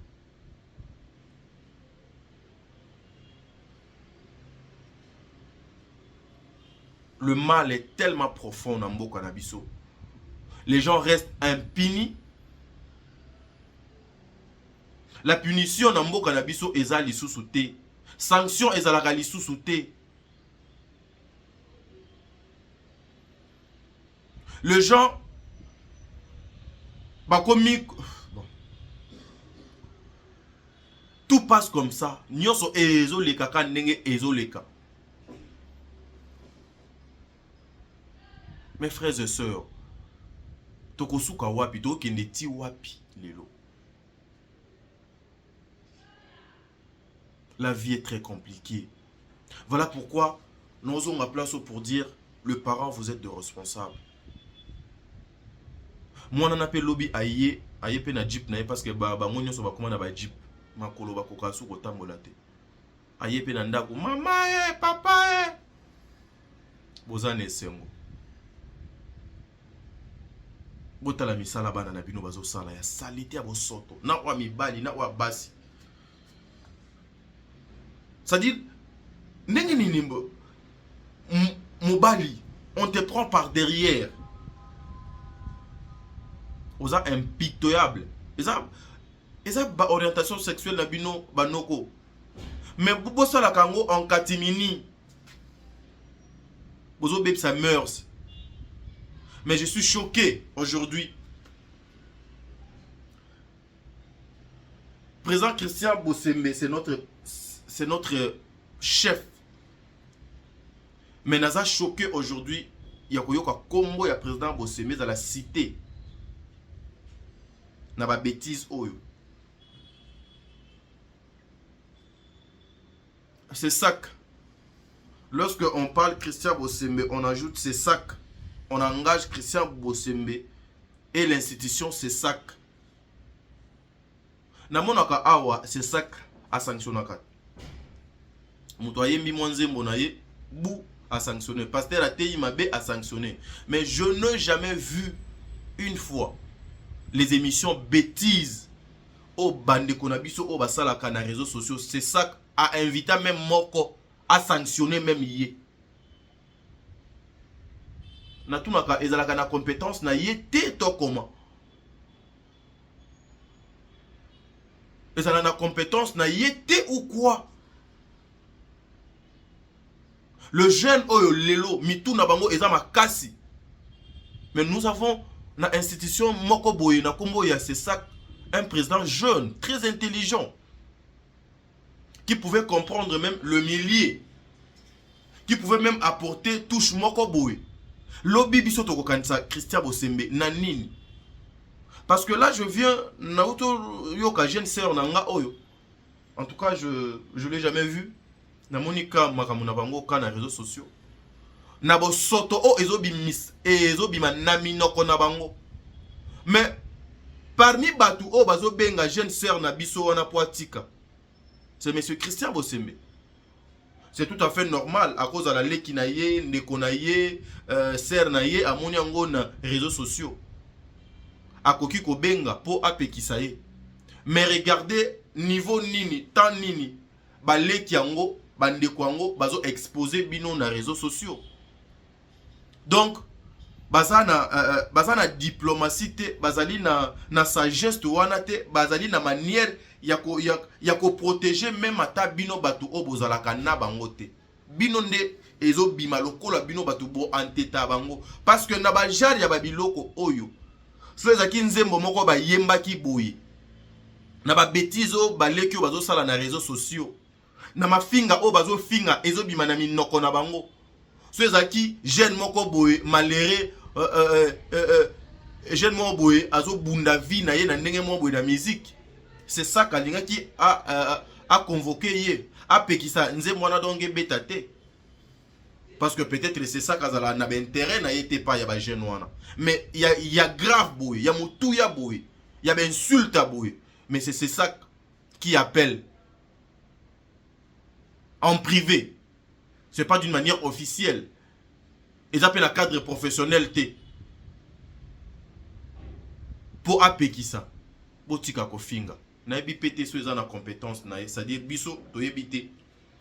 Le mal est tellement profond dans Mboka Nabiso. Les gens restent impunis. La punition dans Mboka Nabiso eza lisusu te. Sanction ezalaka lisusu te. Les gens bakomi tout passe comme ça. Nyonso ezoleka ka ndenge ezoleka. Mes frères et sœurs, tokosuka wapi, tokende ti wapi lelo. La vie est très compliquée. Voilà pourquoi nous avons ma place pour dire le parent vous êtes de responsable. Moi on appelle lobby aye pe na jeep na parce que ba ngonyo so ba komana ba jeep makolo ba kokasu ko tambola te. Aye pe na ndako mama papa bozane sengo. Botala misala bana na bino bazo sala ya salite ya bosoto na wa mibali na wa basi. C'est-à-dire ndenge nini mobali on te prend par derrière. Oza impitoyable. Eza ba orientation sexuelle na bino banoko. Mais bobo sala kango en katimini. Bozo beb sa mœurs. Mais je suis choqué aujourd'hui. Président Christian Bossembe, c'est notre chef. Mais naza choqué aujourd'hui. Il y a koyoka kombo ya président Bossembe dans la cité. na ba bêtise oyo. C'est sac. Lorsque on parle Christian Bosembe, on ajoute c'est sac. On engage Christian Bosembe et l'institution c'est sac. Namonaka awa c'est sac à sanctionnaka. Mutoye mbi mwanzembo na ye bou à sanctionner. Pasteur Atei Mabe à sanctionner. Mais je n'ai jamais vu une fois les émissions bêtises au bande konabiso au basala kana réseaux sociaux. C'est sac à inviter même Moko à sanctionner même yé. Na tunaka ezalaka na compétence na yé te to comment. Ezalaka na compétence na yé te ou quoi. Le jeune oyo lelo mitu na bango eza makasi. Mais nous avons na institution moko boye na kombo ya c'est ça un président jeune, très intelligent, qui pouvait comprendre même le milieu, qui pouvait même apporter touche moko boye. Lobi biso to kokanisa Christian Bosembe na nini? Parce que là je viens na auto yoka jeune sœur nanga oyo. En tout cas je l'ai jamais vu. Na monika makamuna bango ka na réseaux sociaux. Na bo soto o ezobimis et ezobima na minoko na bango. Mais parmi batu o bazo benga jeune sœur na biso wana poatika. C'est monsieur Christian Bosembe. C'est tout à fait normal à cause de la leki na ye, ndeko na ye, sœur na ye amoni yango na réseaux sociaux. Akoki ko benga po apekisa ye. Mais regardez niveau nini, tant nini ba leki yango bandeko yango bazo exposer bino na réseaux sociaux. Donc bazana diplomatie te, bazali na sagesse wana te, bazali na manière ya ko protéger même ata bino batu o bozalaka na bango te. Bino nde ezo bima lokola bino batu bo anteta bango parce que na ba jar ya babiloko oyo. So ezaki nzembo moko ba yembaki boye. Na ba bêtise o baleki o bazo sala na réseaux sociaux. Na mafinga o bazo finga ezo bima na minoko na bango. So ezaki jeune moko boye maléré jeune moko boye azo bunda vie na ye na ndenge moko boye na musique. C'est ça kalinga qui a convoqué ye a pekisa nzembo na donge betate. Parce que peut-être c'est ça kazala na intérêt na yete pas ya ba jeune wana. Mais il y a grave boye, il y a mutu ya boye, il y a insulte à boye. Mais c'est ça qui appelle en privé. C'est pas d'une manière officielle. Ils appellent un cadre professionnel T. Pour apeki ça. Botika ko finga. Na yebi pété so eza na compétence na, c'est-à-dire biso to yebite.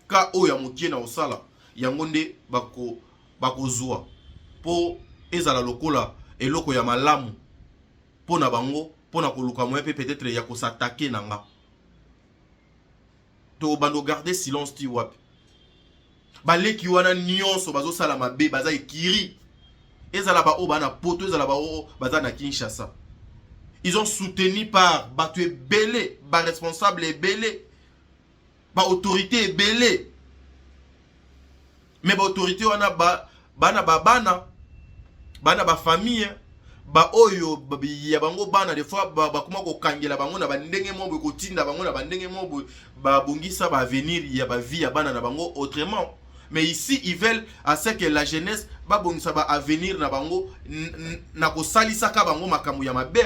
Ka o ya mokie na osala, yango nde bako zwa. Po ezala lokola eloko ya malamu. Po na bango, po na koluka moye peut-être ya ko s'attaquer nanga. To bando garder silence ti wapi. Baleki wana nyonso bazo sala mabe baza ekiri. Ezala ba o bana poto ezala ba o baza na Kinshasa. Ils ont soutenu par Batu Belé, par responsable Belé, par autorité Belé. Mais par autorité on a bana famille, ba oyo ya bango bana des fois ba kuma ko kangela bango na bandenge mo ko tinda bango na bandenge mo ba bongisa ba venir ya ba vie ya bana na bango autrement. Mais ici ils veulent à ce que la jeunesse ba bongisa ba avenir na bango na ko salisa ka bango makambo ya mabe.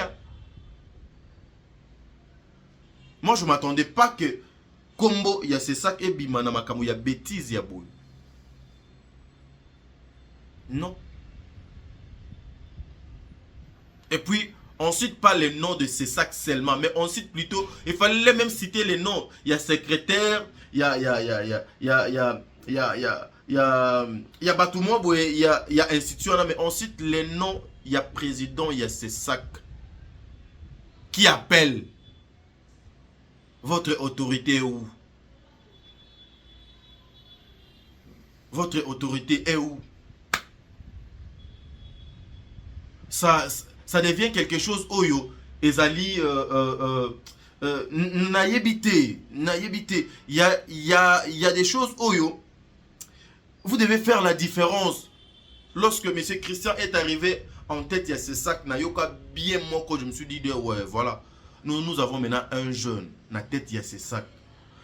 Moi, je ne m'attendais pas que Combo, il y a ces sacs et bimana makamu, il y a bêtises, il y a boule. Non. Et puis, on ne cite pas les noms de ces sacs seulement, mais on cite plutôt, il fallait même citer les noms. Il y a secrétaire, il y a Batoumo, il y a institut, mais on cite les noms, il y a président, il y a ces sacs qui appellent. Votre autorité est où? Votre autorité est où? Ça devient quelque chose oyo ezali naïbité. Il y a des choses oyo. Vous devez faire la différence. Lorsque monsieur Christian est arrivé en tête, il y a ce sac nayoka bien moko, je me suis dit ouais voilà. nous avons maintenant un jeune na tête ya ses sacs.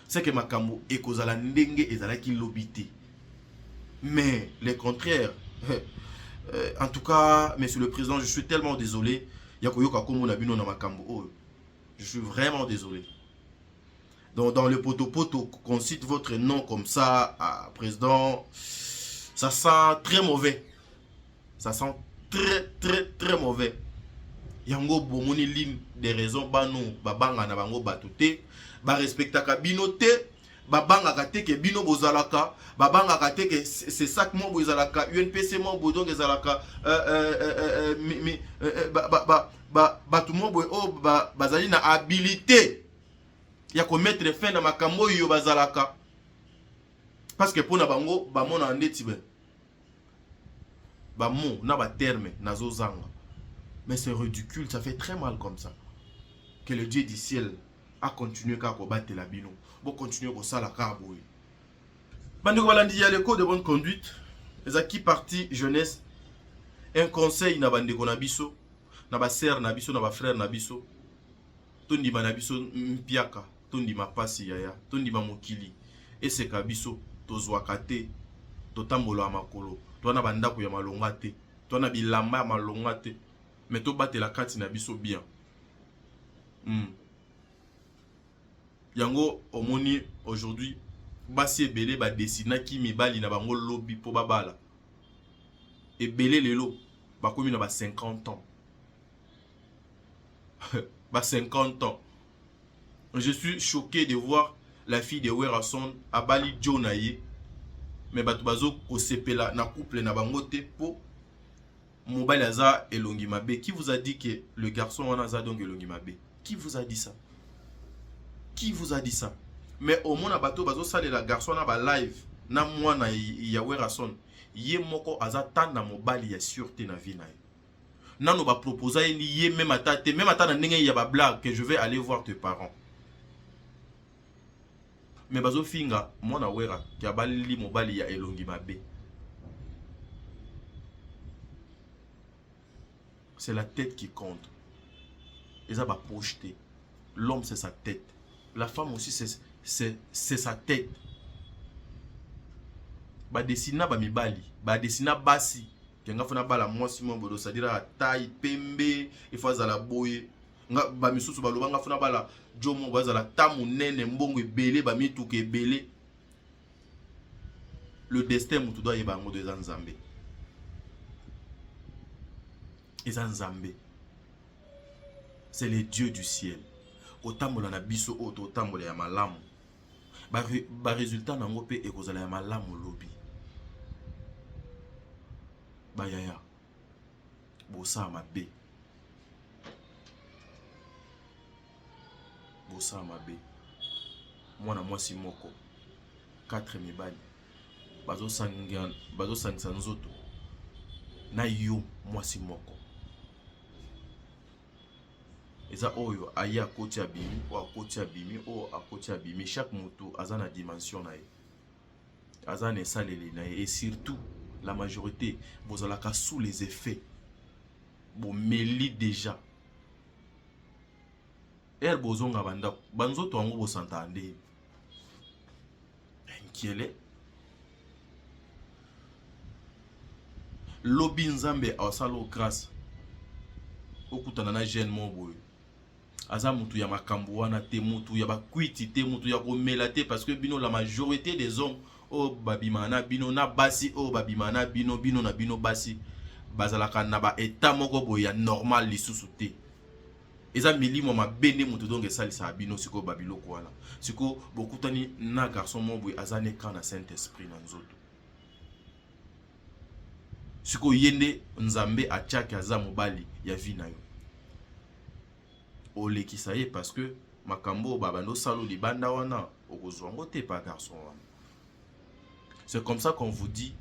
C'est que makambo ekozala ndenge ezalaki lobité. Mais le contraire. En tout cas, monsieur le président, je suis tellement désolé. Yakoyoka komo na bino na makambo. Oh, je suis vraiment désolé. Donc dans le poto-poto qu'on cite votre nom comme ça, président, ça sent très mauvais. Ça sent très mauvais. Yango bomoni lim des raisons bano babanga na bango batute ba respectaka bino te babanga kate ke bino bozalaka babanga kate ke c'est ça que mo bozalaka UNPC mo bodong ezalaka batu mo boy o bazali na habilité ya ko mettre fin na makambo yo bazalaka parce que pona bango ba mona ndeti be ba mo na ba terme nazo zanga. Mais c'est ridicule, ça fait très mal comme ça. Que le Dieu du ciel a continué à combattre la bino. Bon, continuer à ça la carboue. Bandeko balandi ya le code de bonne conduite. Les acquis parti jeunesse. Un conseil na bandeko na biso, na ba sœur na biso, na ba frère na biso. Tondi ba na biso mpiaka, tondi ma pasi yaya, tondi ma mokili. Et c'est ka biso tozwaka te, totambola makolo. Toi na bandako ya malonga te, toi na bilamba ya malonga te. Mais to batte la carte na biso bien. Yango omoni aujourd'hui basi ebele ba desina ki mibali na bango lobby po babala. Ebele lelo ba komi na ba 50 ans. Ba 50 ans. Je suis choqué de voir la fille de Werason abali Jonaye. Mais batu bazo ko sepela na couple na bango te po Mobile Aza et Longimabe. Qui vous a dit que le garçon en Aza donc Longimabe? Qui vous a dit ça? Qui vous a dit ça? Mais au moins, bateau bazo sale la garçon na ba live na moi na yawe rason. Ye moko Aza tan na mobile ya sûreté na vie na. Na no ba proposer ni ye même ata na ndenge ya ba blague que je vais aller voir tes parents. Mais bazo finga moi na wera ki abali mobile ya Longimabe. C'est la tête qui compte. Et ça va projeter. L'homme, c'est sa tête. La femme aussi, c'est sa tête. Ba desina ba mibali. Ba desina basi. Kenga fona bala mwasi mbodo. C'est-à-dire la taille, pembe. Il faut la boye. Ba misusu ba lobanga fona bala. Jomo ba la tamu nene mbongo ebele. Ba mituke ebele. Le destin mutu doit yeba ngo de Zanzambe. C'est les dieux du ciel. Otambola na biso oto otambola ya malamu. Ba résultat na ngope ekozala ya malamu lobi. Ba yaya. Bosa mabe. Bosa mabe. Mwana mwasi moko. 4 mibali. Bazo sangisa nzoto. Na yo mwasi moko. Eza oyo aye a koti abimi ou a koti abimi ou a koti abimi. Chaque moto a na dimension na ye. Aza ne saleli na ye. Et surtout la majorité bozalaka sous les effets. Bon meli déjà. Er bozonga banda banzoto ango bo santande. Inquiele. Lobi nzambe awasalo grâce. Okutana na jeune moboy. Aza mutu ya makambo wana te mutu ya bakwiti te mutu ya komela te parce que bino la majorité des hommes o babimana bino na basi o babimana bino na bino basi bazalaka na ba état moko boya normal lisusu te. Eza milimo mabende mutu donc esalisa bino siko babiloko wana. Siko bokutani na garçon moboy azane kana Saint-Esprit na nzoto. Siko yende nzambe achaki aza mobali ya vie na yo. Ole ki saye parce que makambo babando salo libanda wana okozwango te pa garçon wana. C'est comme ça qu'on vous dit.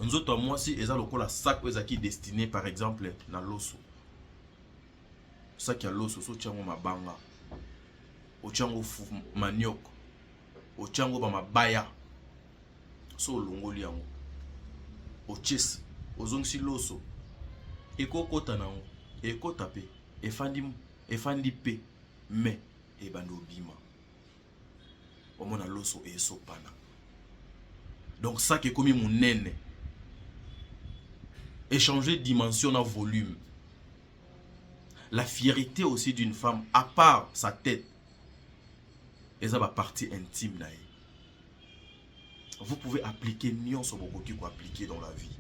Nzoto moi si eza lokola sac ezaki destiné par exemple na loso. Sac ya loso so tiango mabanga. O tiango manioc. O tiango ba mabaya. So longoli yango. O chess ozongisi loso ekokota nango ekota pe efandi pe mais ebando bima omona loso esopana. Donc ça qui est comme mon nene. Échanger dimension en volume. La fierté aussi d'une femme, à part sa tête, et ça va partie intime. Vous pouvez appliquer nion sur beaucoup qui appliquer dans la vie.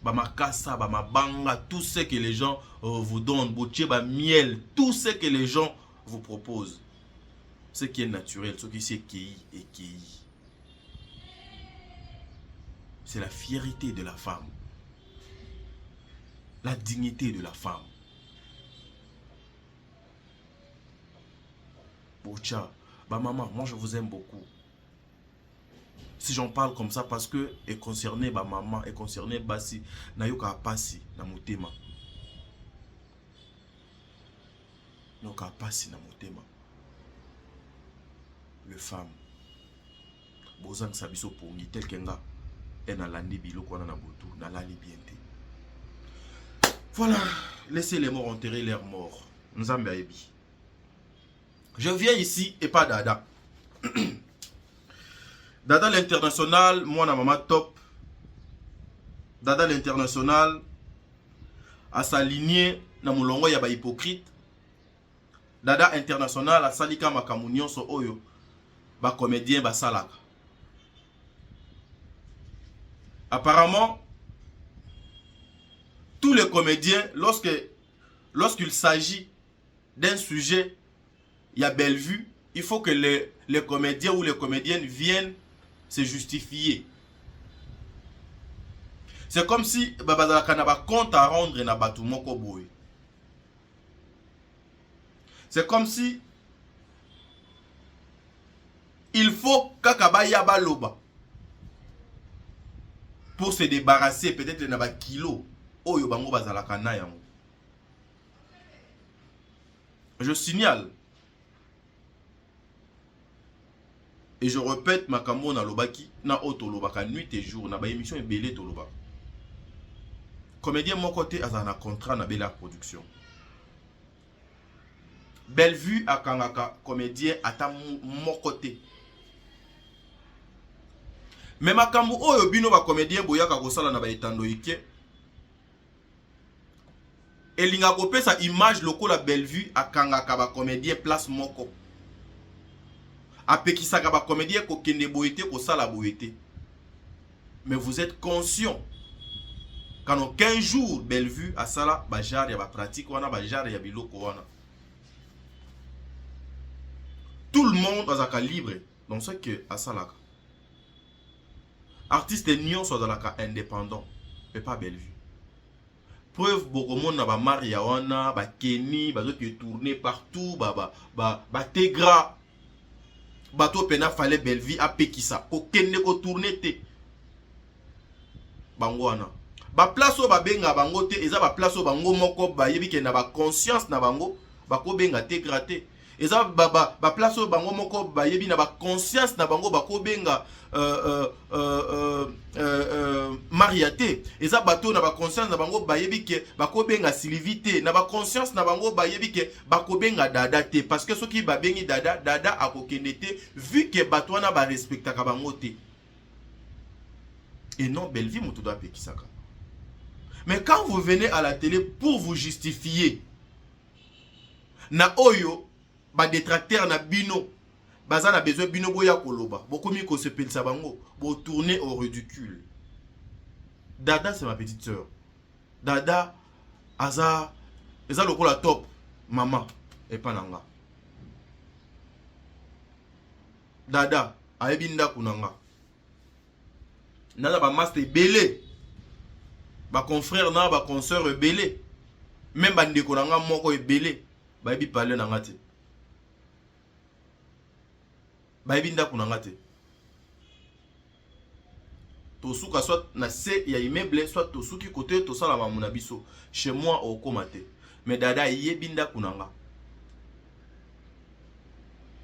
Bamakasa, bamabanga, tout ce que les gens vous donnent, botier, miel, tout ce que les gens vous proposent. Ce qui est naturel, ce qui est qui et qui. C'est la fierté de la femme. La dignité de la femme. Bocha, maman, moi je vous aime beaucoup. Si j'en parle comme ça parce que est concerné maman, est concerné basi, na yoka pasi na motema. Yoka pasi na motema. Le femme. Bozang sabiso pongi tel kenga et na landi biloko na botu na lali bienté. Voilà, laissez les morts enterrer leurs morts. Nzambe ayebi. Je viens ici et pas Dada. Dada l'international, moi na maman top. Dada l'international a s'aligner na mulongo ya ba hypocrite. Dada international a salika makamunion so oyo ba comédien ba salaka. Apparemment tous les comédiens lorsqu'il s'agit d'un sujet il y a belle vue, il faut que les comédiens ou les comédiennes viennent se justifier. C'est comme si babazalaka na ba compte à rendre na batu moko boy. C'est comme si il faut kakabaya baloba pour se débarrasser peut-être na ba kilo oyo bango bazalaka na yango. Je signale et je répète makambo na lobaki na auto lobaka nuit et jour na ba émission ebele to loba. Comédien mon côté azana contrat na Bella Production. Belle vue à kangaka comédien ata mon côté. Mais makambo oyo bino ba comédien boyaka kosala na ba etando ike. Elinga kopé sa image lokola Belle vue à kangaka ba comédien place moko. Apekisaka ba comédien ko kende boyete ko sala boyete. Mais vous êtes conscient quand 15 jours Belle vue à sala ba jar ya ba pratique wana ba jar ya biloko wana. Tout le monde a libre dans ce que à salaka. Artiste nion soit dans la cas indépendant mais pas Belle vue. Preuve beaucoup monde na ba Maria wana ba Kenny ba qui tourner partout ba Tegra. Bateau pena fallait Belle vie à Pekissa. Aucun ne ko tourner te. Bango wana. Ba place o ba benga bango te eza ba place o bango moko ba yebi ke na ba conscience na bango ba ko benga te gratter. Eza ba place o bango moko ba yebi na ba conscience na bango ba ko benga mariate. Eza bateau na ba conscience na bango ba yebi ke ba ko benga Sylvie na ba conscience na bango ba yebi ke ba ko benga Dada te parce que soki ba bengi Dada a kokende te vu que bateau na ba respecta ka bango te. Et non Belle vie moto doit pekisaka. Mais quand vous venez à la télé pour vous justifier, na oyo, ba détracteur na bino, baza na besoin bino boya koloba, beaucoup mieux qu'on se pèle sa bango, pour tourner au ridicule. Dada c'est ma petite soeur. Dada, aza, eza lokola top, maman, et pas nanga. Dada, aebinda kunanga. Nana ba master belé. Ba confrère na ba consoeur belé. Même ba ndeko nanga moko belé. Ba bi parler nanga te. Ba bi nda kunanga te. To suka soit na se ya immeuble soit to suki côté to sala mamuna biso. Chez moi au komate. Mais dada yebinda kunanga.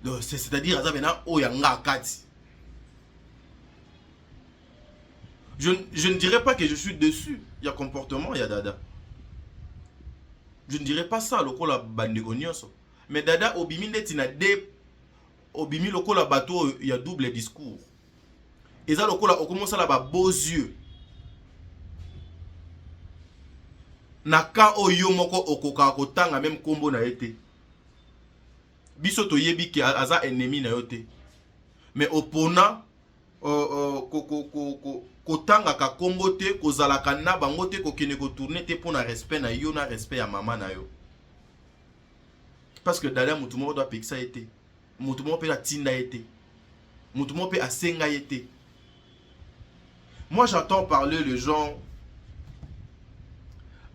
Donc c'est-à-dire azabena o yanga kati. Je ne dirais pas que je suis dessus. Il y a comportement, il y a dada. Je ne dirais pas ça, le la bande nyonso. mais dada obimi ndeti na de obimi lokola bateau il y a double discours eza lokola okomosala ba beaux yeux na ka oyo moko okoka kotanga même kombo na ete biso toyebi ke aza ennemi na yo te mais opona kotanga ka kombo te kozalaka na bango te kokene kotourner te pona respect na yo na respect ya mama na yo parce que dada mutu moko doit pekisa ete mutu moko pe atinda ete mutu moko pe asenga ete. Moi j'entends parler les gens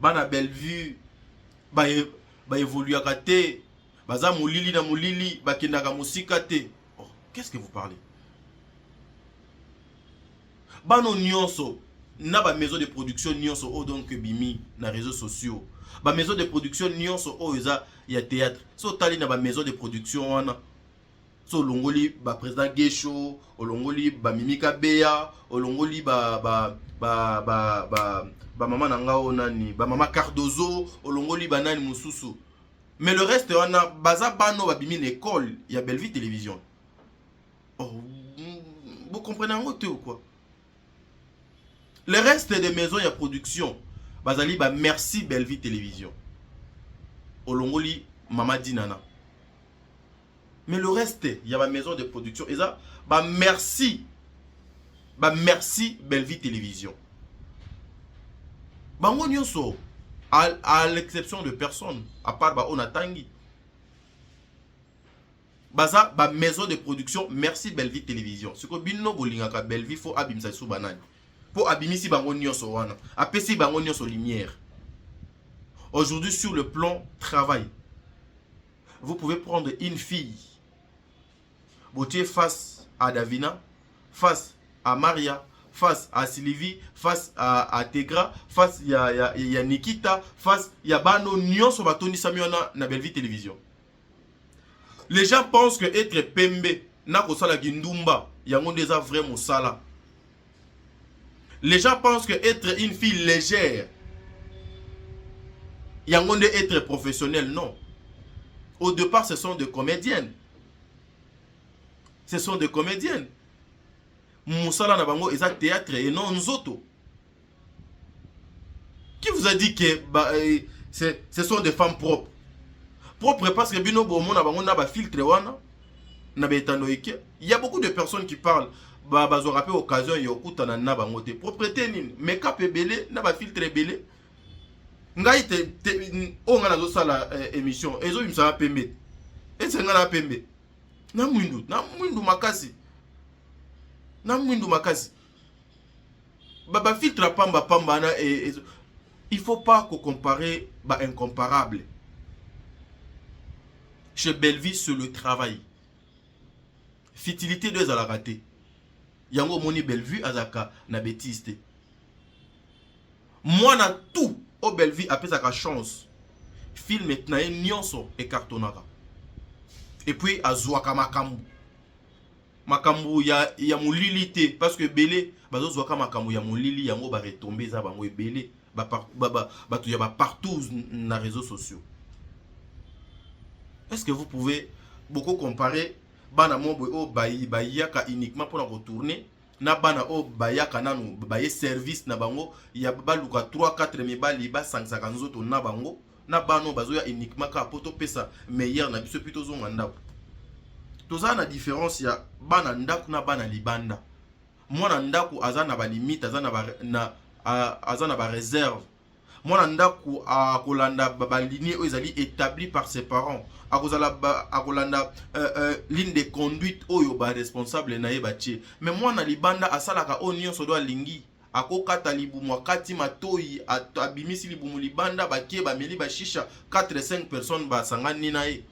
bana Bellevue ba évoluaka te baza molili na molili bakendaka musika te. Oh, qu'est-ce que vous parlez? Bano nyonso na ba maison de production nyonso o donc bimi na réseaux sociaux ba maison de production nyonso o eza ya théâtre so tali na ba maison de production wana so longoli ba président Gesho olongoli ba Mimika Beya olongoli ba mama nangao nani ba mama Cardozo olongoli ba nani mususu mais le reste wana baza bano ba bimi l'école ya Bellevue Télévision. Oh, vous comprenez en gros ou quoi? Le reste des maisons de production, bazali ba merci Bellevue Télévision. Olongoli Mama Dinana. Mais le reste, il y a ma maison de production et ça ba merci Bellevue Télévision. Bango nyonso à l'exception de personne à part ba Onatangi. Baza ba maison de production merci Bellevue Télévision. Ce que bino bolingaka Bellevue faut abimsa sou banani. Pour abimisi bango nyonso wana apesi bango nyonso lumière. Aujourd'hui sur le plan travail, vous pouvez prendre une fille botier face à Davina, face à Maria, face à Sylvie, face à Tegra, face ya Nikita, face ya bano nyonso batoni samiona na Bellevue Télévision. Les gens pensent que être pembe na kosala gindumba yango ndeza vrai mosala. Les gens pensent que être une fille légère, il y a un monde être professionnel. Non. Au départ, ce sont des comédiennes. Ce sont des comédiennes. Moussala Nabango est un théâtre et non Nzoto. Qui vous a dit que ce sont des femmes propres? Propres parce que Bino Bomo Nabango n'a pas filtre. Il y a beaucoup de personnes qui parlent. Bazo rappel occasion yokuta na na bango te propriété nini make-up ebele na ba filtre ebele ngai te o ngana zo sala émission ezo imsa pembe esenga na pembe na mwindu makasi ba filtre pamba na il faut pas qu'on compare ba incomparable. Chez Bellevue c'est le travail. Fitilité de la raté. Yango moni Bellevue azaka na bêtise. Moi na tout au Bellevue après sa chance. Film maintenant nyonso et cartonara. Et puis azwaka makambu. Makambu ya mulilité parce que belé bazo zwaka makambu ya mulili yango ba retomber za bango belé ba tu ya ba partout na réseaux sociaux. Est-ce que vous pouvez beaucoup comparer bana mobo o bayaka uniquement pour retourner na bana o bayaka nanu baye service na bango ya baluka 3-4 mibali ba 550 nzoto na bango na bano bazoya uniquement ka poto pesa meilleur na biso plutôt zonga ndako. Toza na différence ya bana ndako na bana libanda. Mwana ndako azana ba limite azana ba réserve. Mwana ndako akolanda ba lignée o ezali établi par ses parents. Akolanda ligne de conduite oyo ba responsable na yebatie. Mais mwana libanda asalaka o nyonso do alingi akokata libumu akati matoi abimisi libumu libanda bakie bameli bashisha 4-5 personnes basangani na ye.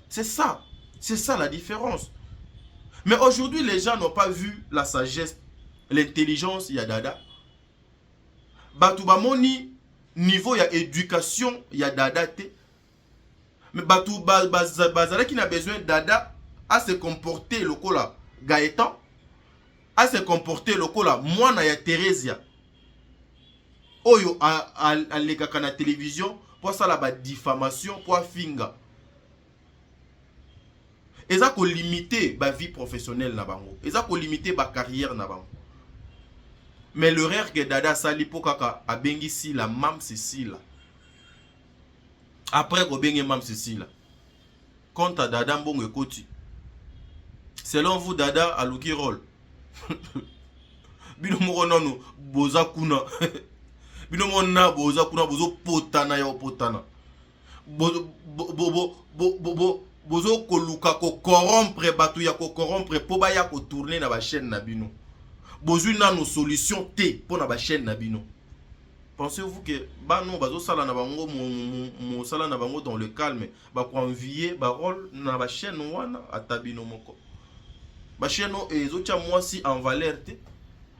C'est ça la différence. Mais aujourd'hui les gens n'ont pas vu la sagesse, l'intelligence ya dada. Batu bamoni niveau ya éducation ya dada te. Mais Batou Bazara qui n'a besoin d'Ada à se comporter le cola Gaëtan, à se comporter le cola Moana ya Theresia. Oyo à l'écran na télévision pour ça la diffamation pour finga. eza ko limiter ba vie professionnelle na bango, eza ko limiter ba carrière na bango. Mais l'erreur que Dada sali po kaka abengi sila mam sila. Après ko bengi mam sila. Quand à Dada mbongo ekoti. Selon vous Dada aluki rôle. Bino moko nanu boza kuna. Bino moko na boza kuna bozo potana ya potana. Bozo koluka ko corrompre batu ya ko corrompre po ba ya ko tourner na ba chaîne na bino. Bozui nanu solution T pour na ba chaîne na bino. Pensez-vous que non bazo sala na bango mo sala na bango dans le calme ba ko envier ba rôle na ba chaîne wana atabino moko. Ba chaîne ezotia mwasi en valeur te.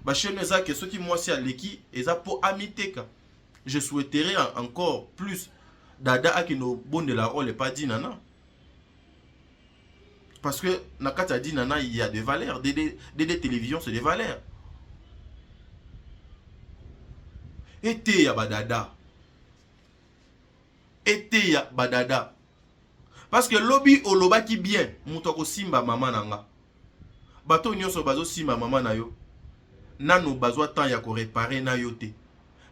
Ba chaîne eza que ceux qui mwasi aleki eza pour amité ka. Je souhaiterais encore plus Dada akino bon de la rôle et pas dit nana. Parce que nakata dit nana il y a des valeurs, des télévisions c'est des valeurs. Ete ya badada. Ete ya badada. Parce que lobby oloba ki bien, mutoko simba mama nanga. Bato nyonso bazo simba mama na yo. Nano bazwa temps ya ko réparer na yo te.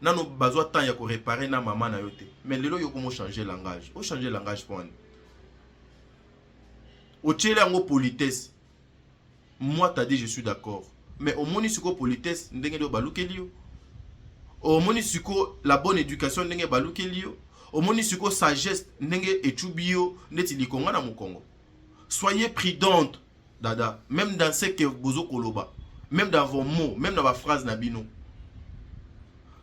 Nano bazwa temps ya ko réparer na mama na yo te. Mais lelo yo komo changer langage. O changer langage pour nous. O tchele ngo politesse. Moi t'as dit je suis d'accord. Mais au moni siko politesse ndenge do balukeli yo. Au moni siko la bonne éducation ndenge balukeli yo. Au moni siko sagesse ndenge etubio neti likonga na mukongo. Soyez prudente Dada, même dans ce que bozo koloba, même dans vos mots, même dans vos phrases nabino.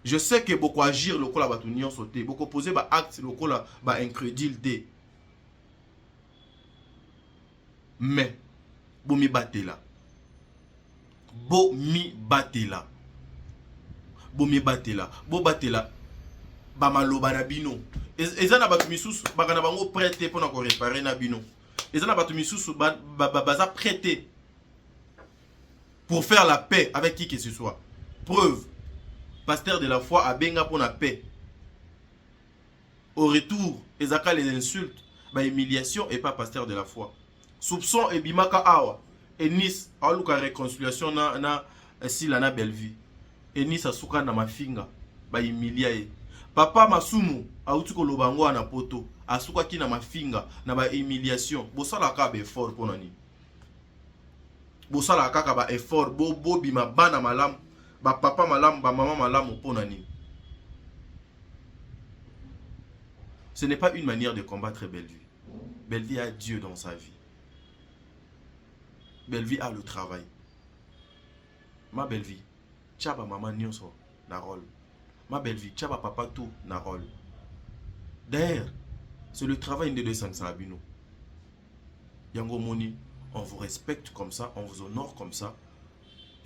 Je sais que beaucoup agir le kola batu nyon sauté, beaucoup poser ba acte le kola ba incrédulité. Mais bomi batela. Bomi batela. Bomi batela. Bo batela. Ba maloba na bino. Eza na batu misusu bakana bango prêter pour na ko réparer na bino. Eza na batu misusu baza prêter pour faire la paix avec qui que ce soit. Preuve. Pasteur de la foi a benga pour la paix. Au retour, ezaka les insultes, ba humiliation et pas pasteur de la foi. Soupçon et bimaka awa. Et Nice, aluka réconciliation na sila na belle vie. Et Nice asuka na mafinga, ba humilia. Papa Masumu, auti ko lobango na poto, asuka ki na mafinga na ba humiliation. Bosala ka ba effort pour nani. Bosala ka ba effort, bo bima bana malam. Ba papa malam, ba maman malam pour nani. Ce n'est pas une manière de combattre Bellevue. Bellevue a Dieu dans sa vie. Bellevue a le travail. Ma Bellevue, tchaba maman nyonso na rôle. Ma Bellevue, tchaba papa tout na rôle. D'ailleurs, c'est le travail de Sansabino. Yango Moni, on vous respecte comme ça, on vous honore comme ça.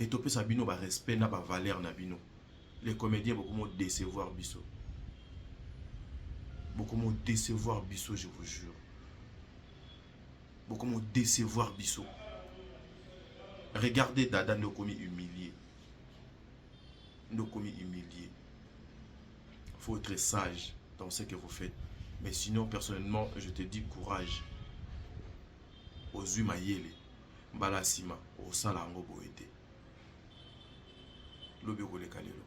Et topé Sabino ba respect na ba valeur na bino. Les comédiens beaucoup moins décevoir biso. Beaucoup moins décevoir biso, je vous jure. Beaucoup moins décevoir biso. Regardez Dada nous commis humilié. Nous commis humilié. Faut être sage dans ce que vous faites. Mais sinon, personnellement, je te dis courage. Ozuma yele, balasima, osala ngo boete. Lobe ko le kalelo.